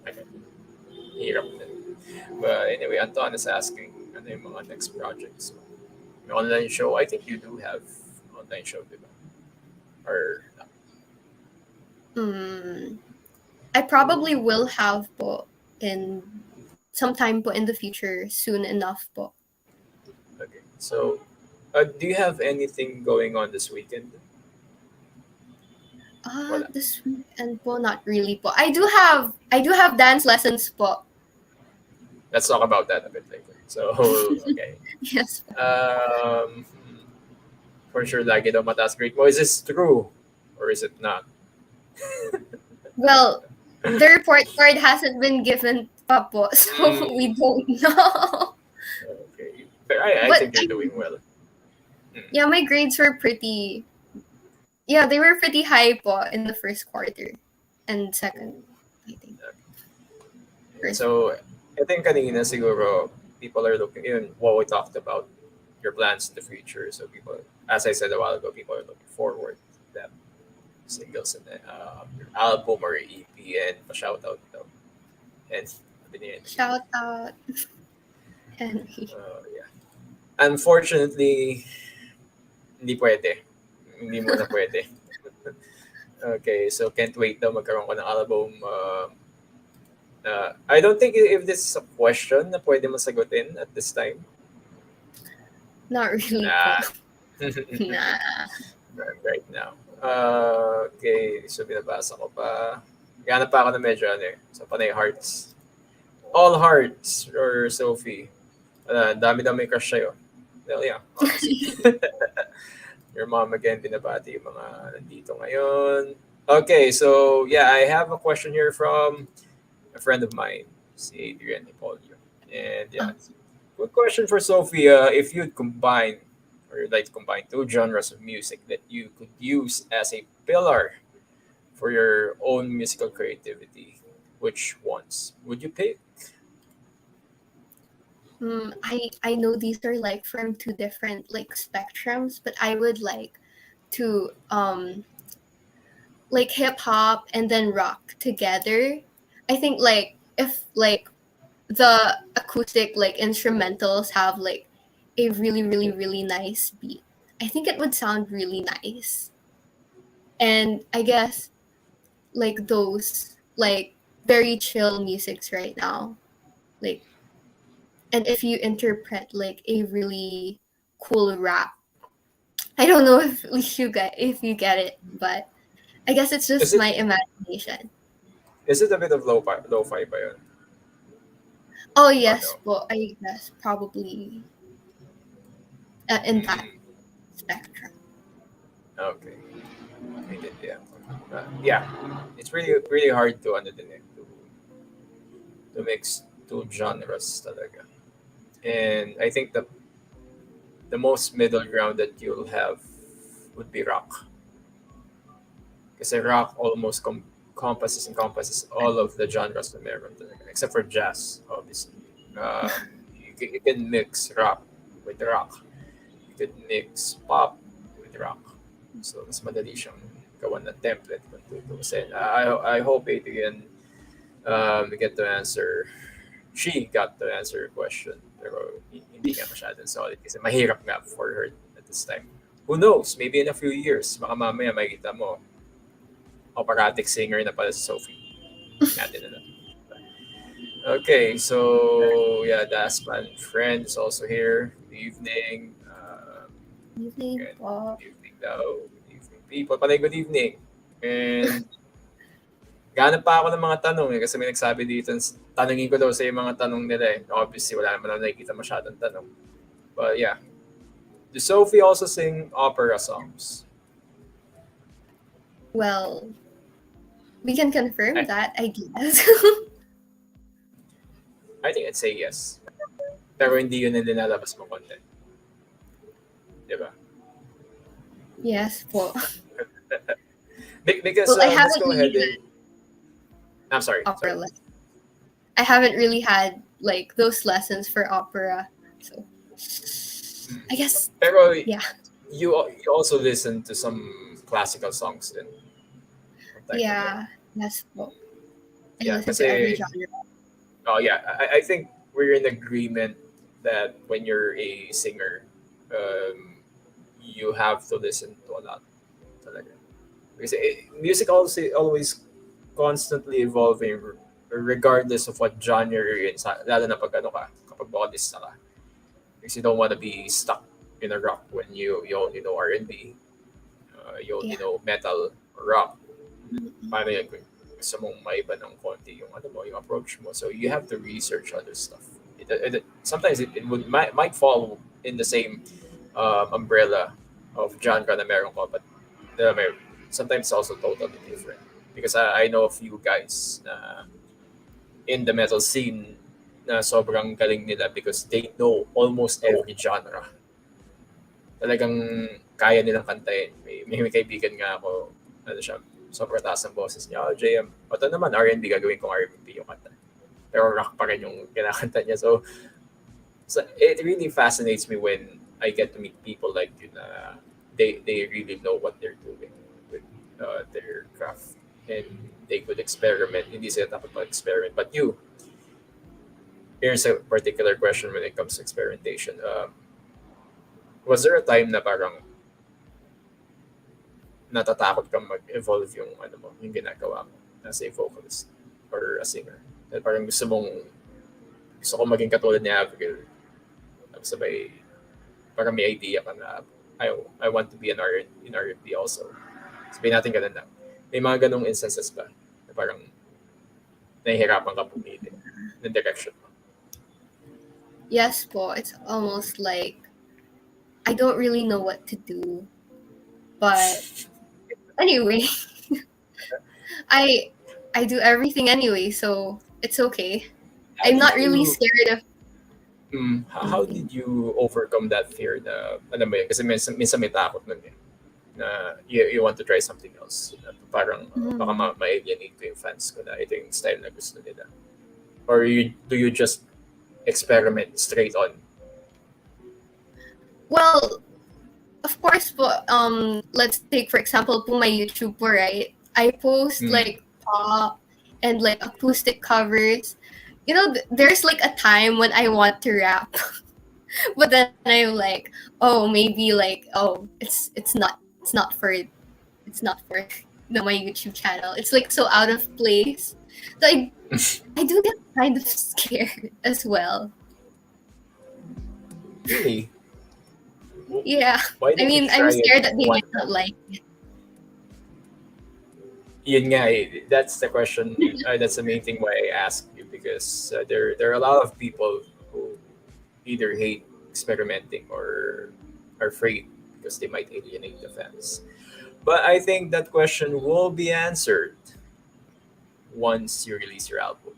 S2: Okay. Hirap din. But anyway, Anton is asking ano yung mga next projects. May online show. I think you do have online show, di ba? Or not?
S3: I probably will have po in sometime po in the future, soon enough po.
S2: Okay. So, do you have anything going on this weekend? Wala.
S3: This weekend po, not really po. I do have dance lessons po.
S2: Let's talk about that a bit later. So, okay.
S3: Yes.
S2: For sure, lagi daw mataas grade mo. Is this true? Or is it not?
S3: Well, the report card hasn't been given pa po, so we don't know.
S2: Okay. But I
S3: But
S2: think you're doing well.
S3: yeah, my grades were pretty. Yeah, they were pretty high po in the first quarter and second, I think.
S2: So, I think kanina siguro, people are looking, even what we talked about, your plans in the future. So people, as I said a while ago, people are looking forward to that singles and your album or EP and pa-shout out daw. And
S3: Shout out. And
S2: yeah. Unfortunately, hindi pwede. Hindi mo na pwede. Okay, so can't wait daw magkaroon ko ng album. I don't think if this is a question na pwede mo sagutin at this time.
S3: Not really po.
S2: Nah.
S3: Nah.
S2: Not right now. Okay, so binabasa ko pa. Ganap pa ako na medyo ano eh. So, panay hearts. All hearts or Sophie. Dami-dami crush sa'yo. Well, yeah, honestly. Your mom again, binabati yung mga nandito ngayon. Okay, so yeah, I have a question here from a friend of mine, si Adrian Hipolio. And yeah,
S3: Oh,
S2: good question for Sophie. If you'd combine or you'd like to combine two genres of music that you could use as a pillar for your own musical creativity, which ones would you pick?
S3: I know these are like from two different like spectrums, but I would like to like hip hop and then rock together. I think like if like the acoustic like instrumentals have like a really nice beat, I think it would sound really nice. And I guess like those like very chill musics right now, like, and if you interpret like a really cool rap, I don't know if you get it, but I guess it's
S2: Is
S3: just
S2: it
S3: my imagination.
S2: is it a bit of lo-fi ba yun?
S3: Oh
S2: Oh
S3: yes,
S2: no.
S3: well I guess probably in that
S2: Mm,
S3: spectrum.
S2: okay. I did, yeah. Yeah, it's really hard to ano din eh, to mix two genres talaga. And I think the most middle ground that you'll have would be rock. Kasi rock almost encompasses all of the genres na meron talaga, except for jazz, obviously. You can mix rock with rock. You could mix pop with rock. So, mas madali siyang gawan ng template kung tutuusin. I hope Adrian get to answer she got to answer your question. Pero hindi nga masyadong solid kasi mahirap nga for her at this time. Who knows? Maybe in a few years, baka mamaya makikita mo, operatic singer na pala si Sophie. Hindi natin alam. Okay, so yeah, Dasman friend is also here. Good evening.
S3: Evening
S2: Good
S3: po.
S2: evening daw. Good evening people. Panay good evening. And ganap pa ako ng mga tanong eh, kasi may nagsabi dito, tanongin ko daw sa yung mga tanong nila eh. Obviously, wala naman ako nakikita masyadong tanong. But yeah. Does Sophie also sing opera songs?
S3: Well, we can confirm
S2: I,
S3: that, I guess.
S2: I think I'd say yes. Pero hindi yun ang linalabas mo content. Di ba?
S3: Yes po.
S2: Because
S3: Well, I
S2: let's
S3: haven't
S2: go ahead
S3: really
S2: and...
S3: had
S2: I'm sorry.
S3: opera
S2: Sorry.
S3: lessons. I haven't really had like those lessons for opera, so I guess
S2: Pero
S3: yeah,
S2: you also listen to some classical songs din from time to time.
S3: yeah, yes po. I
S2: Yeah,
S3: listen to every
S2: kasi
S3: genre.
S2: oh yeah, I think we're in agreement that when you're a singer, you have to listen to a lot talaga. Because music also always constantly evolving regardless of what genre you're in. Lalo na pag ano ka, kapag vocalista ka. Because you don't want to be stuck in a rock when you only know R&B, you only
S3: Yeah.
S2: know metal or rock.
S3: Mhm.
S2: Paano yan kung gusto mong maiba ng konti yung ano mo, yung approach mo. So you have to research other stuff. Sometimes it might fall in the same umbrella of genre na meron ko, but sometimes it's also totally different. Because I know a few guys na in the metal scene na sobrang galing nila because they know almost every genre. Talagang kaya nilang kantahin. May kaibigan nga ako, ano siya, sobrang taas ng boses niya. Oh, JM, ito naman, R&B, gagawin kong R&B yung kanta. Pero rock pa rin yung kinakanta niya. So it really fascinates me when I get to meet people like you na they really know what they're doing with their craft. And they could experiment. Hindi sila dapat mag-experiment. But here's a particular question when it comes to experimentation. Was there a time na parang natatakot kang mag-evolve yung ano mo, yung ginagawa mo as a vocalist or a singer? Parang gusto ko maging katulad ni Abigail. Tapos sabay, parang may idea ka na I want to be an R in R&B also. Sabihin natin ganun lang. May mga ganong instances ba na parang nahihirapan ka pumili ng direction mo?
S3: Yes po, it's almost like I don't really know what to do. But anyway, I I do everything anyway, so it's okay.
S2: How
S3: I'm
S2: did
S3: not really
S2: you
S3: scared of
S2: how
S3: anything.
S2: did you overcome that fear na, alam mo yun, kasi minsan may takot nun eh, na you want to try something else. Na parang baka
S3: Mhm.
S2: ma-alienate ko yung fans ko na ito yung style na gusto nila. Or do you just experiment straight on?
S3: Well, of course po, let's take for example po my YouTube po, right? I post
S2: Mm.
S3: like pop and like acoustic covers. You know, there's like a time when I want to rap, but then I'm like, oh, maybe like, oh, it's not for my YouTube channel. It's like so out of place. So I do get kind of scared as well.
S2: Really?
S3: Yeah.
S2: Why
S3: I
S2: don't you
S3: mean, I'm
S2: try it
S3: scared that they
S2: one
S3: might not like it.
S2: Yun nga eh, that's the question, that's the main thing why I asked you, because there are a lot of people who either hate experimenting or are afraid because they might alienate the fans. But I think that question will be answered once you release your album.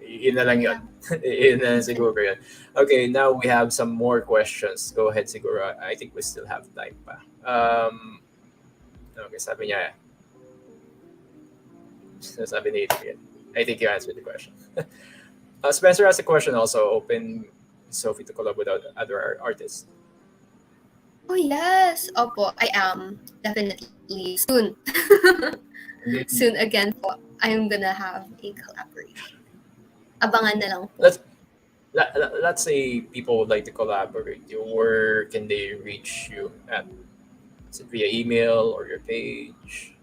S2: Yun na lang yun.
S3: Yeah.
S2: Yun na lang siguro yun. Okay, now we have some more questions. Go ahead siguro. I think we still have time pa. Okay, sabi ni Adrian. I think you answered the question. Spencer has a question also. Open Sophie to collab with other artists.
S3: Oh yes. Opo, I am definitely soon. Soon again po. I'm gonna have a collaboration. Abangan na lang po.
S2: Let's say people would like to collaborate. Where can they reach you at? Is it via email or your page?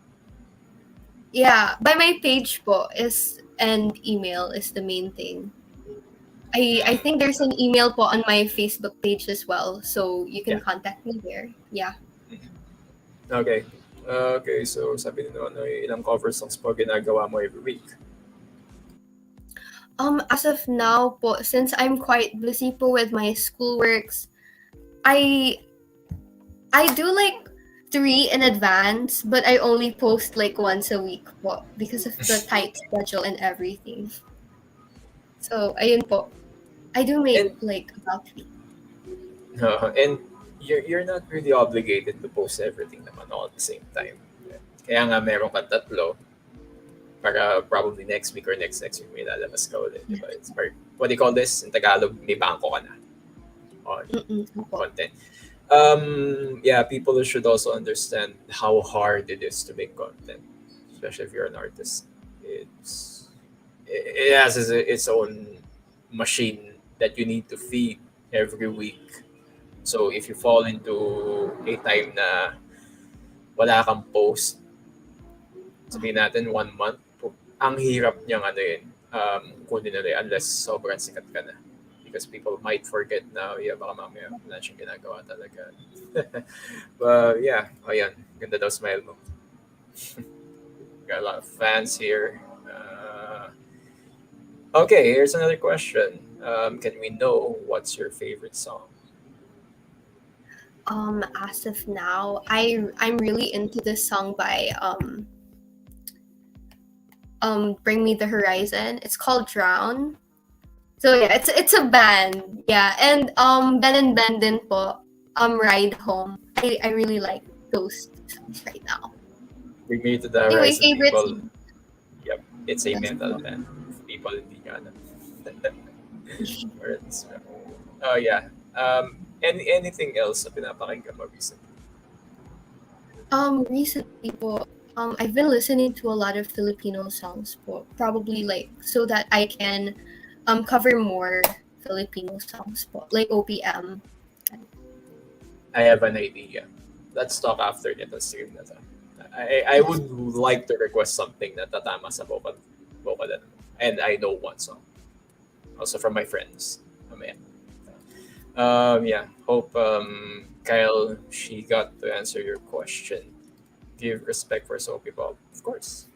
S3: Yeah, by my page po is and email is the main thing. I think there's an email po on my Facebook page as well, so you can
S2: Yeah.
S3: contact me there. Yeah.
S2: Okay. Okay, so sabi nyo, ilang cover songs po ginagawa mo every week?
S3: As of now po, since I'm quite busy po with my schoolworks, I do like 3 in advance, but I only post like once a week po because of the tight schedule and everything. So, ayun po. I do make
S2: And
S3: like about 3.
S2: and you're not really obligated to post everything naman all at the same time. Kaya nga meron ka tatlo para probably next week or next week may lalabas ka ulit. Diba? It's part, what do you call this? In Tagalog, may bangko ka na on
S3: Opo.
S2: content. Yeah, people should also understand how hard it is to make content, especially if you're an artist. It has its own machine that you need to feed every week. So if you fall into a time na wala kang post, sabihin natin 1 month, ang hirap niyang ano yun, kunin na rin unless sobrang sikat ka na. Because people might forget na, yeah, baka mamaya wala siyang ginagawa talaga. But yeah, ayan, ganda daw smile mo. Got a lot of fans here. Okay, here's another question. Can we know what's your favorite song?
S3: As of now, I'm really into this song by Bring Me the Horizon. It's called Drown. So yeah, it's a band. Yeah, and Ben and Ben din po. Ride Home. I really like those songs right now.
S2: Bring Me to the
S3: Anyway,
S2: Horizon,
S3: favorite
S2: people.
S3: song.
S2: Yep, it's a
S3: Yes
S2: metal
S3: po.
S2: band. People hindi nyo alam. Or it's, oh yeah. Anything else na pinapakinggan mo recently?
S3: Recently po, I've been listening to a lot of Filipino songs po. Probably like so that I can cover more Filipino songs po, like OPM.
S2: I have an idea. Let's talk after nito stream na to. I
S3: Yes.
S2: would like to request something na tatama sa vocal ano. And I know one song. Also from my friends. Mamaya. Yeah. Hope Kyle she got to answer your question. Give respect for Sophie Bob. Of course.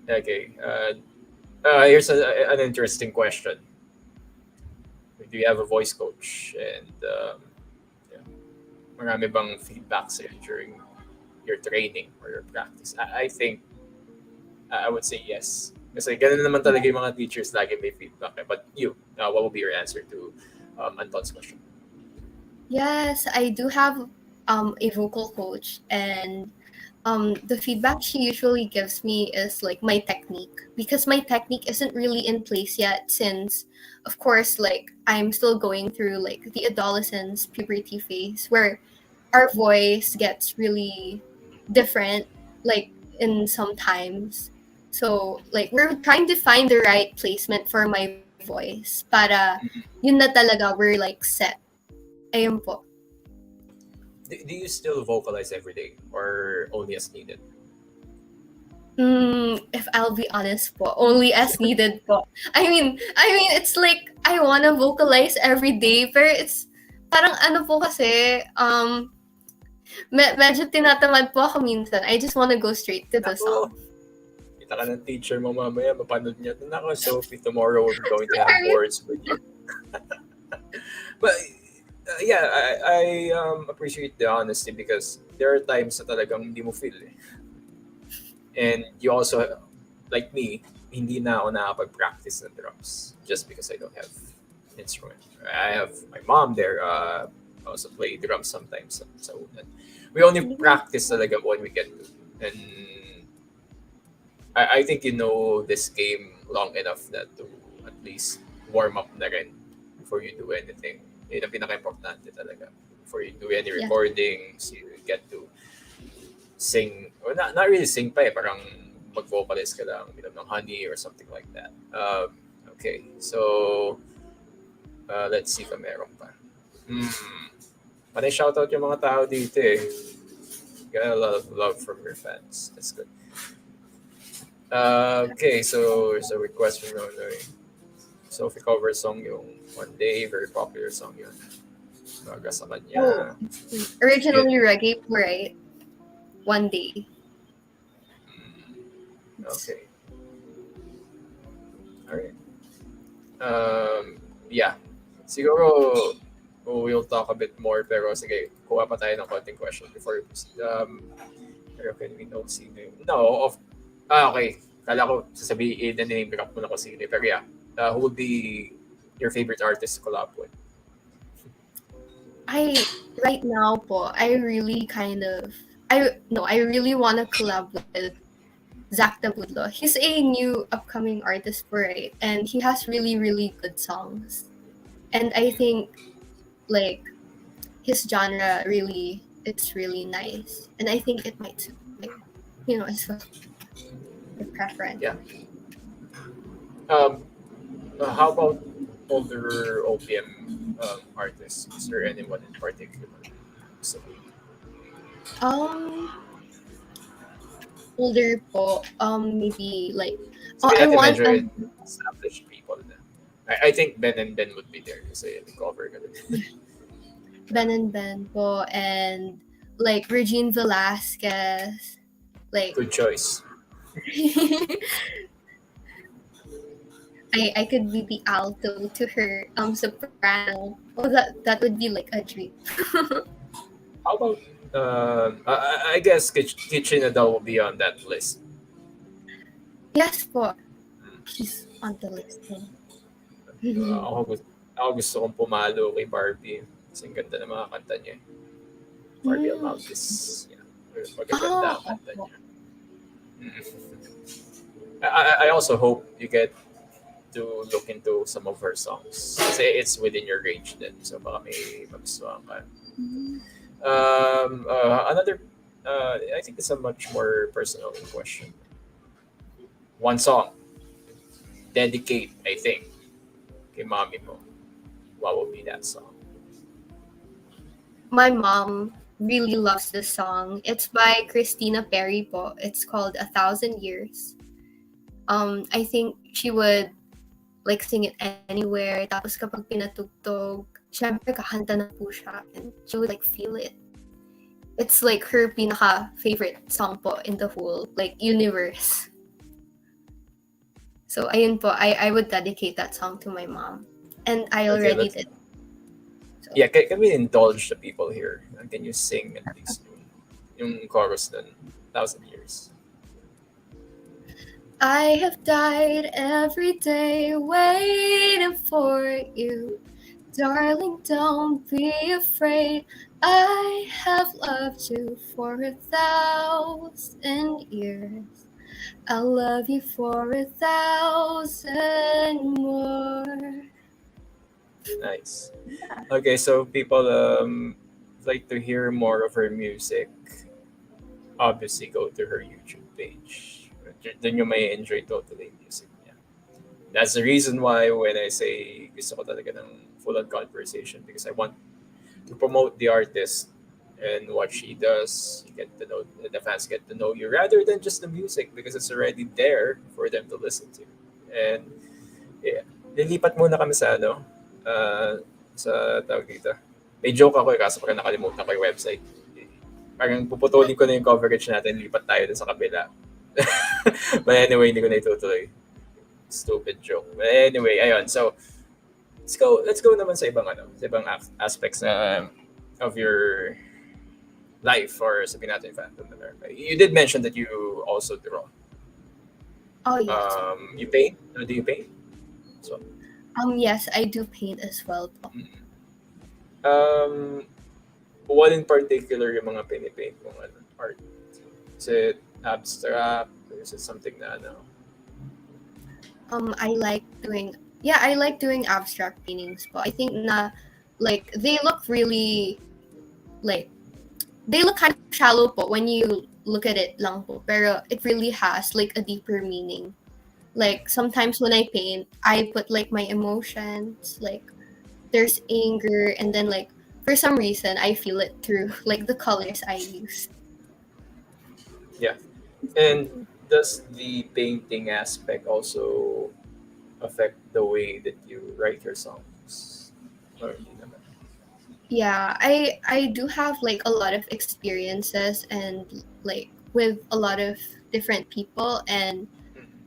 S2: Okay. Here's an interesting question. Do you have a voice coach? And yeah, marami bang feedback sa'yo during your training or your practice? I think I would say yes. Kasi ganun naman talaga yung mga teachers lagi may feedback. But you, what will be your answer to Anton's question?
S3: Yes, I do have a vocal coach, and the feedback she usually gives me is like my technique, because my technique isn't really in place yet, since of course like I'm still going through like the adolescence puberty phase where our voice gets really different like in some times. So like we're trying to find the right placement for my voice para yun na talaga we're like set. Ayun po.
S2: Do you still vocalize every day or only as needed?
S3: If I'll be honest po, only as needed po. I mean, it's like I wanna vocalize every day, pero it's parang ano po kasi, medyo tinatamad po ako minsan. I just wanna go straight to the
S2: Ako,
S3: song.
S2: kita ka ng teacher mo mamaya, mapanood niya. Nako, Sophie, tomorrow we're going to have boards with you. But yeah, I appreciate the honesty because there are times na talagang hindi mo feel eh. And you also, like me, hindi na ako nakapag-practice ng drums just because I don't have instrument. I have my mom there. I also play drums sometimes sa unan. We only practice talaga when we get to. And I think you know this game long enough that to at least warm up na rin before you do anything. Yun ang pinaka-importante talaga. Before you do any
S3: Yeah.
S2: recordings, you get to sing, or not really sing pa eh, parang mag-vocalize ka lang, ng honey or something like that. Okay, so let's see kung meron pa. Panay shoutout yung mga tao dito eh. Got a lot of love from your fans. That's good. Okay, so there's a request from Nonoy. Sophie cover song yung One Day, very popular song yun. Baga sa kanya.
S3: Originally reggae po, right? One Day.
S2: Okay. Alright. Yeah. Siguro, we'll talk a bit more, pero sige, kuha pa tayo ng konting question before we proceed. Pero can we know sino yung... No, okay. Kala ko sasabihin, na-name drop mo na ko sino. Pero yeah, who would be your favorite artist to collab with?
S3: Right now po, I really want to collab with Zach Tabudlo. He's a new upcoming artist, right? And he has really, really good songs. And I think like his genre really, it's really nice. And I think it might suit, like, as well, the preference.
S2: Yeah. How about older OPM artists? Is there anyone in particular? So,
S3: Older po, maybe like,
S2: sabi
S3: I
S2: natin
S3: want
S2: medyo established people na. I think Ben and Ben would be there kasi cover ka din.
S3: Ben and Ben po, and like Regine Velasquez, like
S2: Good choice.
S3: I could be the alto to her soprano. Oh, that would be like a dream.
S2: How about I guess Kitchen Adele will be on that list.
S3: Yes po, she's on the list.
S2: Ako gusto kong pumalo kay Barbie. Kasi ang ganda ng mga kanta niya. Barbie Almaltis. Yeah. Magaganda ang kanta niya. I also hope you get to look into some of her songs. Kasi it's within your range din. So baka may magustuhan ka. Another, I think it's a much more personal question. One song. Dedicate, I think, kay mommy mo. What will be that song?
S3: My mom, really loves this song. It's by Christina Perry po. It's called A Thousand Years. I think she would like sing it anywhere. Tapos kapag pinatugtog, syempre kakanta na po siya and she would like feel it. It's like her pinaka favorite song po in the whole like universe. So ayun po, I would dedicate that song to my mom. And I
S2: Okay,
S3: already
S2: let's.
S3: did. So
S2: Yeah, can we indulge the people here? Can you sing at least yung chorus dun? 1,000 years.
S3: I have died every day waiting for you. Darling, don't be afraid. I have loved you for 1,000 years. I'll love you for 1,000 more.
S2: Nice. Okay, so people like to hear more of her music. Obviously, go to her YouTube page. Then you may enjoy totally music niya. That's the reason why when I say gusto ko talaga ng full-on conversation because I want to promote the artist and what she does. You get to know the fans get to know you rather than just the music because it's already there for them to listen to. And yeah, lilipat muna kami sa sa tawag dito. May joke ako kaso parang nakalimutan ko yung website. Parang puputulin ko na yung coverage natin, lipat tayo dun sa kabila. But anyway, hindi ko na itutuloy. Stupid joke. But anyway, ayun. So, let's go naman sa ibang sa ibang aspects of your life or sabihin natin fandom na meron. You did mention that you also draw.
S3: Oh yes.
S2: You paint? Do you paint? So,
S3: Yes, I do paint as well po.
S2: um, what in particular yung mga pinipaint mong art? Is it abstract? Is it something na
S3: I like doing abstract paintings po. I think na like they look really like they look kind of shallow po when you look at it lang po. Pero it really has like a deeper meaning. Like sometimes when I paint, I put like my emotions, like there's anger and then like for some reason I feel it through like the colors I use.
S2: yeah. And does the painting aspect also affect the way that you write your songs? Or hindi naman?
S3: Yeah, I do have like a lot of experiences and like with a lot of different people and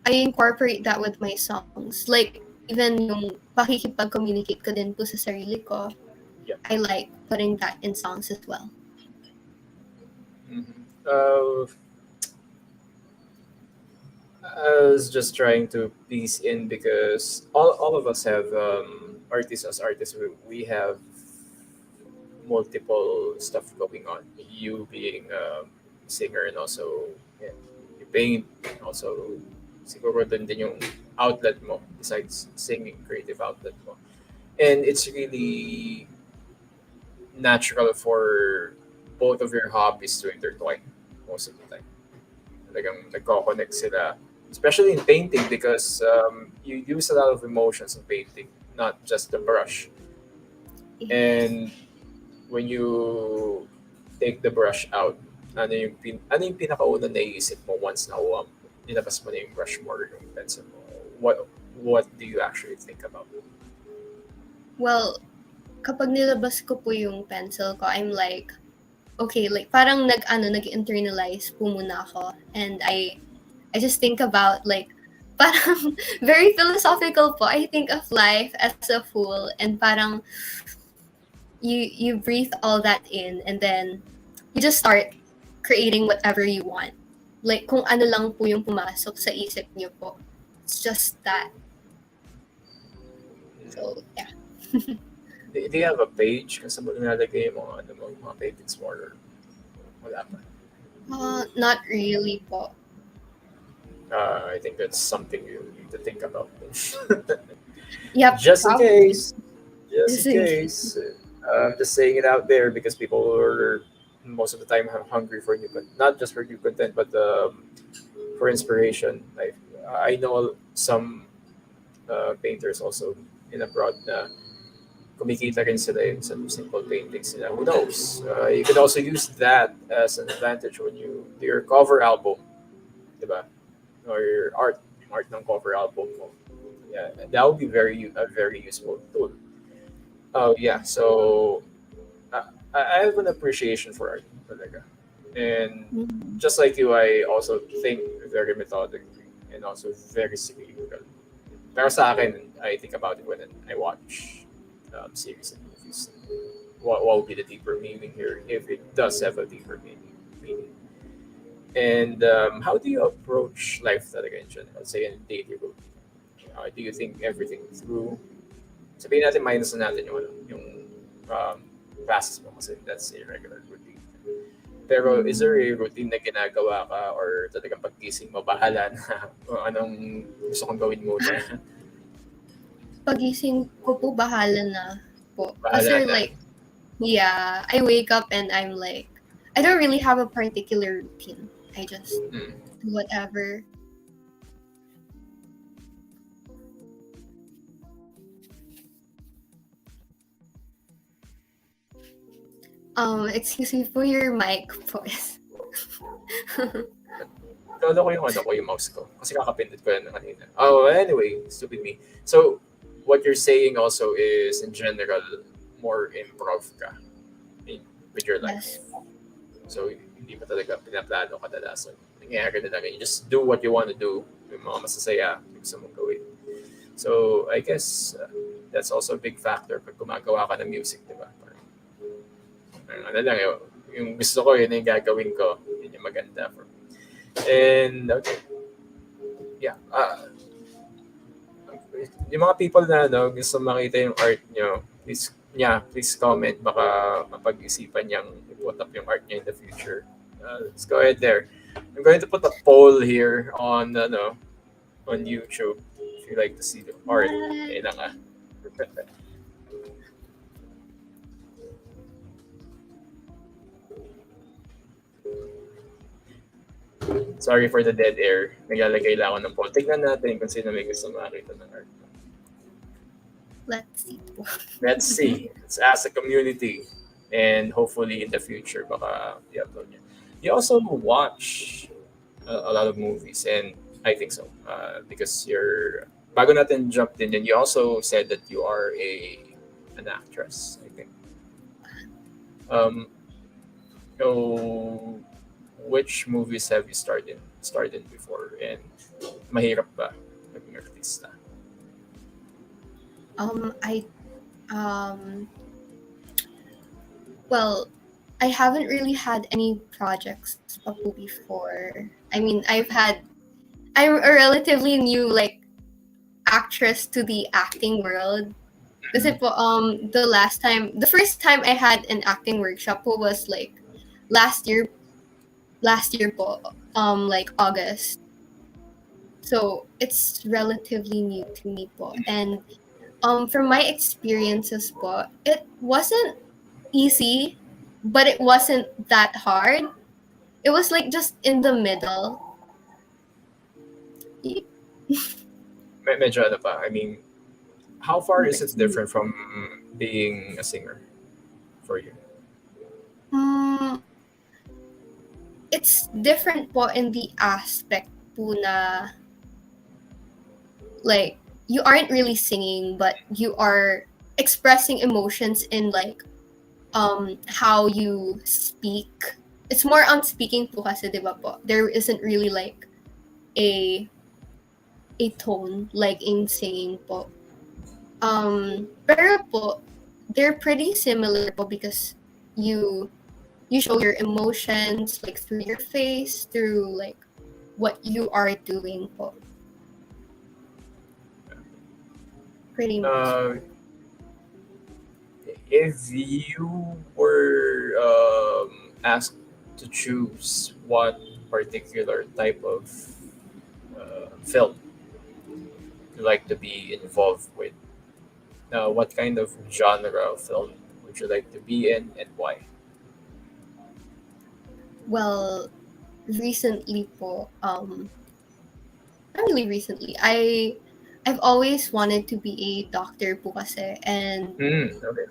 S3: I incorporate that with my songs. Like even yung pakikipag-communicate ko din po sa sarili ko,
S2: Yeah.
S3: I like putting that in songs as well.
S2: Mhm. I was just trying to piece in because all of us have artists as artists. We have multiple stuff going on. You being a singer and also yeah, you paint and also siguro dun din yung outlet mo besides singing, creative outlet mo. And it's really natural for both of your hobbies to intertwine most of the time. Talagang nagko-connect sila. Especially in painting because you use a lot of emotions in painting, not just the brush. And when you take the brush out, ano yung pinakauna naiisip mo once na nilabas mo na yung brush mo or yung pencil mo? What do you actually think about it?
S3: Well, kapag nilabas ko po yung pencil ko, I'm like, okay, like parang nag-internalize po muna ako and I just think about like parang very philosophical po. I think of life as a whole and parang you breathe all that in and then you just start creating whatever you want. Like kung ano lang po yung pumasok sa isip niyo po. It's just that. So, yeah.
S2: Do you have a page kung saan mo nilalagay yung mga paintings mo or wala pa?
S3: Not really po.
S2: I think that's something you need to think about.
S3: Yep.
S2: Just in
S3: probably.
S2: case. Just in case. Just saying it out there because people are most of the time hungry for new content, not just for new content, but for inspiration. Like I know some painters also in abroad na kumikita rin sila yung sa simple paintings nila. Who knows? You could also use that as an advantage when you do your cover album, di ba? Or your art ng cover album mo. Yeah, that would be a very useful tool. Oh yeah, so I have an appreciation for art talaga. And
S3: Mhm.
S2: just like you, I also think very methodically and also very cyclical. Pero sa akin, I think about it when I watch series and movies. What would be the deeper meaning here if it does have a deeper meaning? And how do you approach life talaga in general? Say in daily routine. Do you think everything through? Sabihin natin minus na natin yung um, tasks mo kasi that's a regular routine. Pero is there a routine na ginagawa ka or talagang paggising mo, bahala na kung anong gusto kong gawin muna?
S3: Pagising ko po bahala na po.
S2: Bahala
S3: Kasi
S2: na.
S3: like, yeah, I wake up and I'm like, I don't really have a particular routine. I just
S2: Mm.
S3: do whatever. Excuse me for your mic voice.
S2: Lolo ko yung yung mouse ko. Kasi kakapindot ko yan kanina. Oh, anyway, stupid me. So, what you're saying also is, in general, more improv ka with your life.
S3: Yes.
S2: So, hindi mo talaga pinaplano kadalasan. Nangyayari na lang. You just do what you want to do. Yung mga masasaya, yung gusto mong gawin. So, I guess, that's also a big factor pag gumagawa ka ng music, di ba? Ano lang, yung gusto ko, yun yung gagawin ko. Yun yung maganda for me. And, okay. Yeah. Yung mga people na gusto makita yung art nyo, please comment. Baka mapag-isipan niyang i-put up yung art niya in the future. Let's go ahead there. I'm going to put a poll here on YouTube if you like to see the art. Okay lang ah. Sorry for the dead air. Naglalagay lang ako ng poll. Tignan natin kung sino may gusto makita ng art.
S3: Let's see.
S2: Let's see. Let's ask the community. And hopefully in the future, baka i-upload niya. You also watch a lot of movies, and I think so. Because bago natin jump in, and you also said that you are an actress, I think. Um, so, which movies have you started before, and mahirap ba maging artista?
S3: I um well, I haven't really had any projects pa po before. I mean, I'm a relatively new like actress to the acting world. Kasi po the first time I had an acting workshop po was like last year po, like August. So it's relatively new to me po. And from my experiences po, it wasn't easy, but it wasn't that hard. It was like just in the middle.
S2: Medyo ano pa, I mean, how far is it different from being a singer for you?
S3: Mm, it's different po in the aspect po na like you aren't really singing but you are expressing emotions in like how you speak. It's more on speaking po kasi, di ba po? There isn't really like a tone like in singing po. Pero po, they're pretty similar po because you show your emotions like through your face, through like what you are doing po. Pretty much.
S2: If you were asked to choose what particular type of film you like to be involved with, what kind of genre of film would you like to be in, and why?
S3: Well, recently po, not really recently. I I've always wanted to be a doctor po kasi, and
S2: Okay.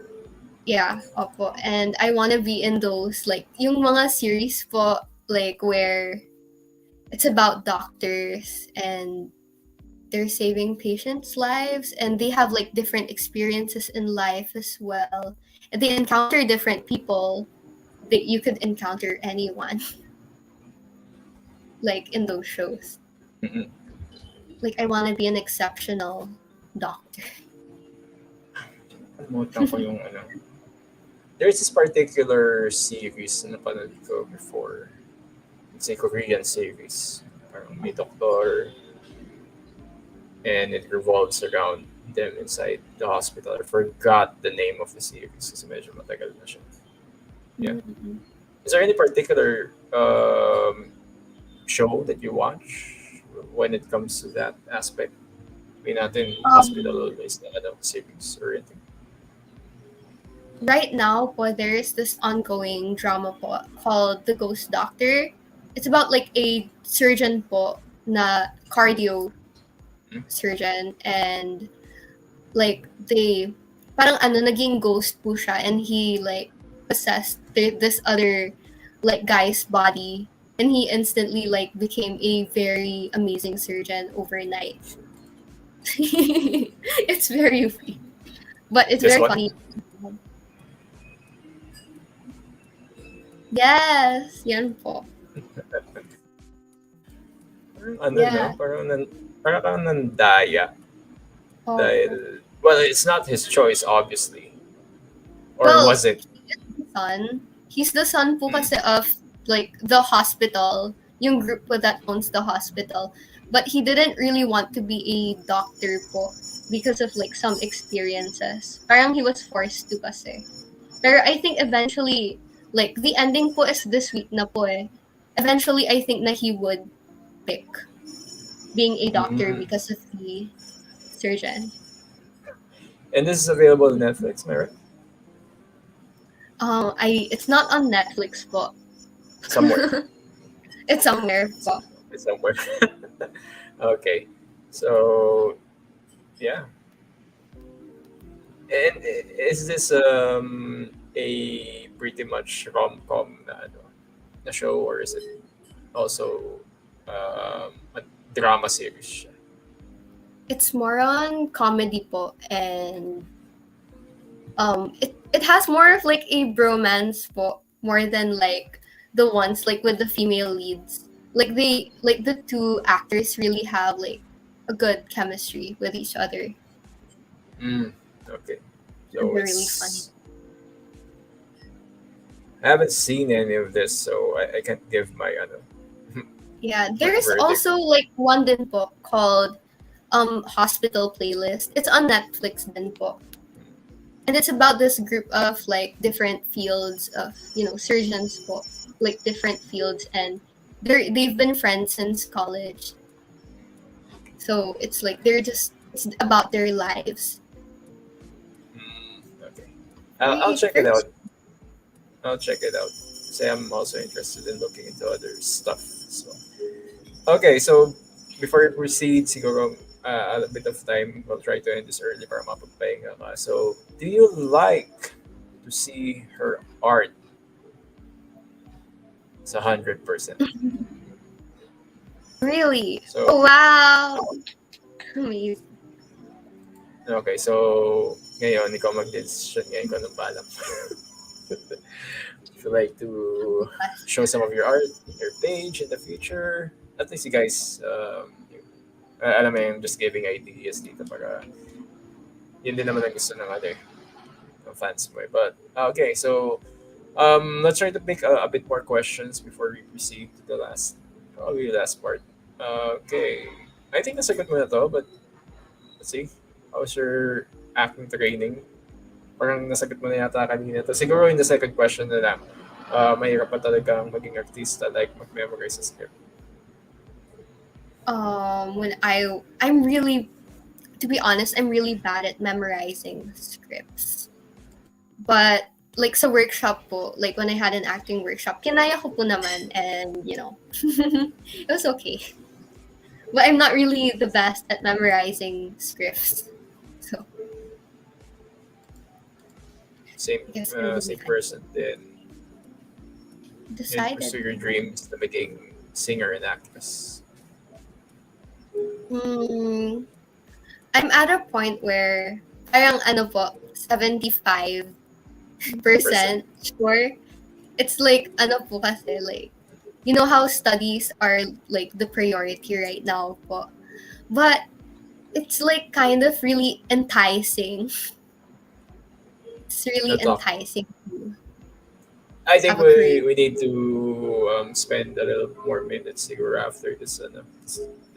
S3: yeah, opo. And I want to be in those, like, yung mga series po, like, where it's about doctors and they're saving patients' lives and they have, like, different experiences in life as well. And they encounter different people that you could encounter anyone, like, in those shows.
S2: Mm-mm.
S3: Like, I want to be an exceptional doctor.
S2: Kalimutan ko yung ano. There's this particular series na napanood ko before. It's a Korean series. Parang may doktor and it revolves around them inside the hospital. I forgot the name of the series kasi medyo matagal na siya. Yeah.
S3: Mm-hmm.
S2: Is there any particular show that you watch when it comes to that aspect? May natin hospital always na ano, series or anything.
S3: Right now po, there is this ongoing drama po called The Ghost Doctor. It's about, like, a surgeon po na cardio surgeon, and like they parang ano, naging ghost po siya, and he, like, possessed this other, like, guy's body, and he instantly, like, became a very amazing surgeon overnight. It's very weird, but it's
S2: This
S3: very
S2: one?
S3: funny. Yes, yan po.
S2: Parang ano
S3: Yeah.
S2: no? Parang kang nandaya.
S3: Oh.
S2: Dahil, well, it's not his choice, obviously. Or
S3: Well,
S2: was it?
S3: Son. He's the son po kasi of, like, the hospital, yung group po that owns the hospital. But he didn't really want to be a doctor po because of, like, some experiences. Parang he was forced to kasi. Pero I think eventually, like, the ending po is this week na po eh. Eventually, I think na he would pick being a doctor because of the surgeon.
S2: And this is available on Netflix, am I right?
S3: It's not on Netflix po.
S2: Somewhere.
S3: It's somewhere po.
S2: It's somewhere. Okay. So, yeah. And is this a pretty much rom-com na, ano, na show, or is it also a drama series siya?
S3: It's more on comedy po, and it has more of, like, a bromance po, more than, like, the ones, like, with the female leads. Like, the two actors really have, like, a good chemistry with each other.
S2: Okay.
S3: They're
S2: So
S3: really funny.
S2: I haven't seen any of this, so I can't give my ano.
S3: Yeah, there's
S2: verdict.
S3: also, like, one din po called Hospital Playlist. It's on Netflix din po. And it's about this group of, like, different fields of, surgeons po, like, different fields, and they've been friends since college. So it's like it's about their lives.
S2: Okay. I'll check it out. I'll check it out. Kasi I'm also interested in looking into other stuff as well. Okay, so before we proceed, siguro a bit of time, we'll try to end this early para mapagpahinga ka. So, do you like to see her art? It's 100%.
S3: Really?
S2: So,
S3: oh, wow! Amazing.
S2: Okay, so ngayon, ikaw mag-decision ngayon kung anong balak. If you like to show some of your art in your page in the future, at least you guys, alam mo yung just giving ideas dito para yun din naman ang gusto ng other ng fans mo. But, okay, so let's try to pick a bit more questions before we proceed to the last part. Okay, I think nasagot mo na to, but let's see. How was your acting training? Parang nasagot mo na yata kanina to. Siguro in the second question na lang, mahirap pa talagang maging artista, like mag-memorize sa script.
S3: When I'm really, to be honest, I'm really bad at memorizing scripts. But, like, sa workshop po, like, when I had an acting workshop, kinaya ko po naman, and, it was okay. But I'm not really the best at memorizing scripts. So
S2: Same,
S3: I guess I'm really
S2: same
S3: fine.
S2: person. Then you pursue
S3: Decided.
S2: your dreams to become singer and actress.
S3: Hmm, I'm at a point where parang ano po, 75%
S2: Person.
S3: sure. It's like ano po kasi like you know how studies are like the priority right now po. But it's like kind of really enticing. It's really
S2: Not talk.
S3: enticing to
S2: I think
S3: have a career.
S2: we need to spend a little more minutes here after this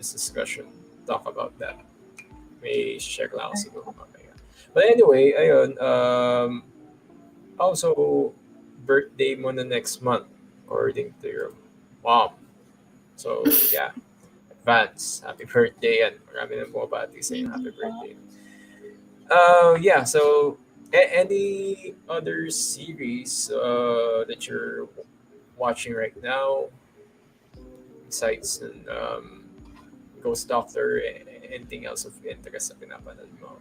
S2: discussion. Talk about that. May share lang ako siguro mamaya. But anyway, ayun, also birthday mo na next month according to your mom. So yeah, advance happy birthday and marami na bumabati saying
S3: Thank
S2: happy
S3: you po.
S2: birthday. Yeah, so any other series that you're watching right now besides Ghost Doctor, anything else of interest na pinapanood mo?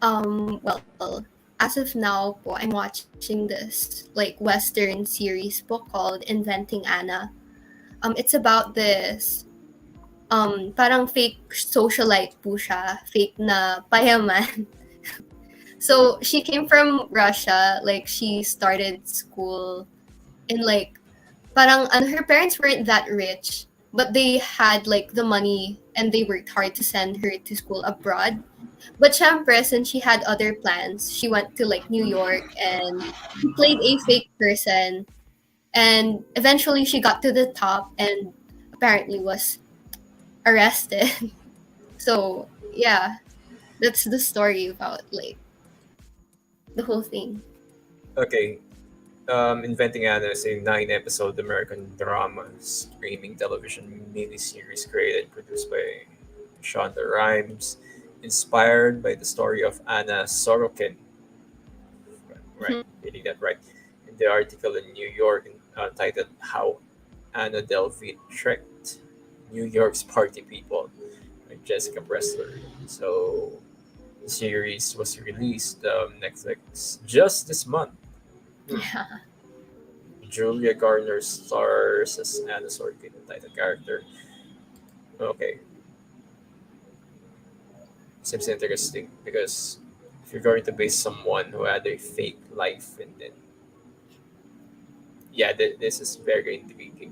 S3: Well, as of now po, I'm watching this like Western series po called Inventing Anna. It's about this parang fake socialite po siya, fake na payaman. So she came from Russia, like she started school in like parang her parents weren't that rich, but they had like the money and they worked hard to send her to school abroad. But syempre, since she had other plans, she went to like New York and she played a fake person. And eventually she got to the top and apparently was arrested. So yeah, that's the story about like the whole thing.
S2: Okay, Inventing Anna is a nine-episode American drama streaming television miniseries created and produced by Shonda Rhimes, inspired by the story of Anna Sorokin. Right, reading that right. In the article in New York titled "How Anna Delvey Tricked New York's Party People" by Jessica Bressler. So the series was released Netflix just this month. Hmm.
S3: Yeah.
S2: Julia Garner stars as Anna Sorkin, the title character. Okay, seems interesting because if you're going to base someone who had a fake life and then yeah, this is very intriguing.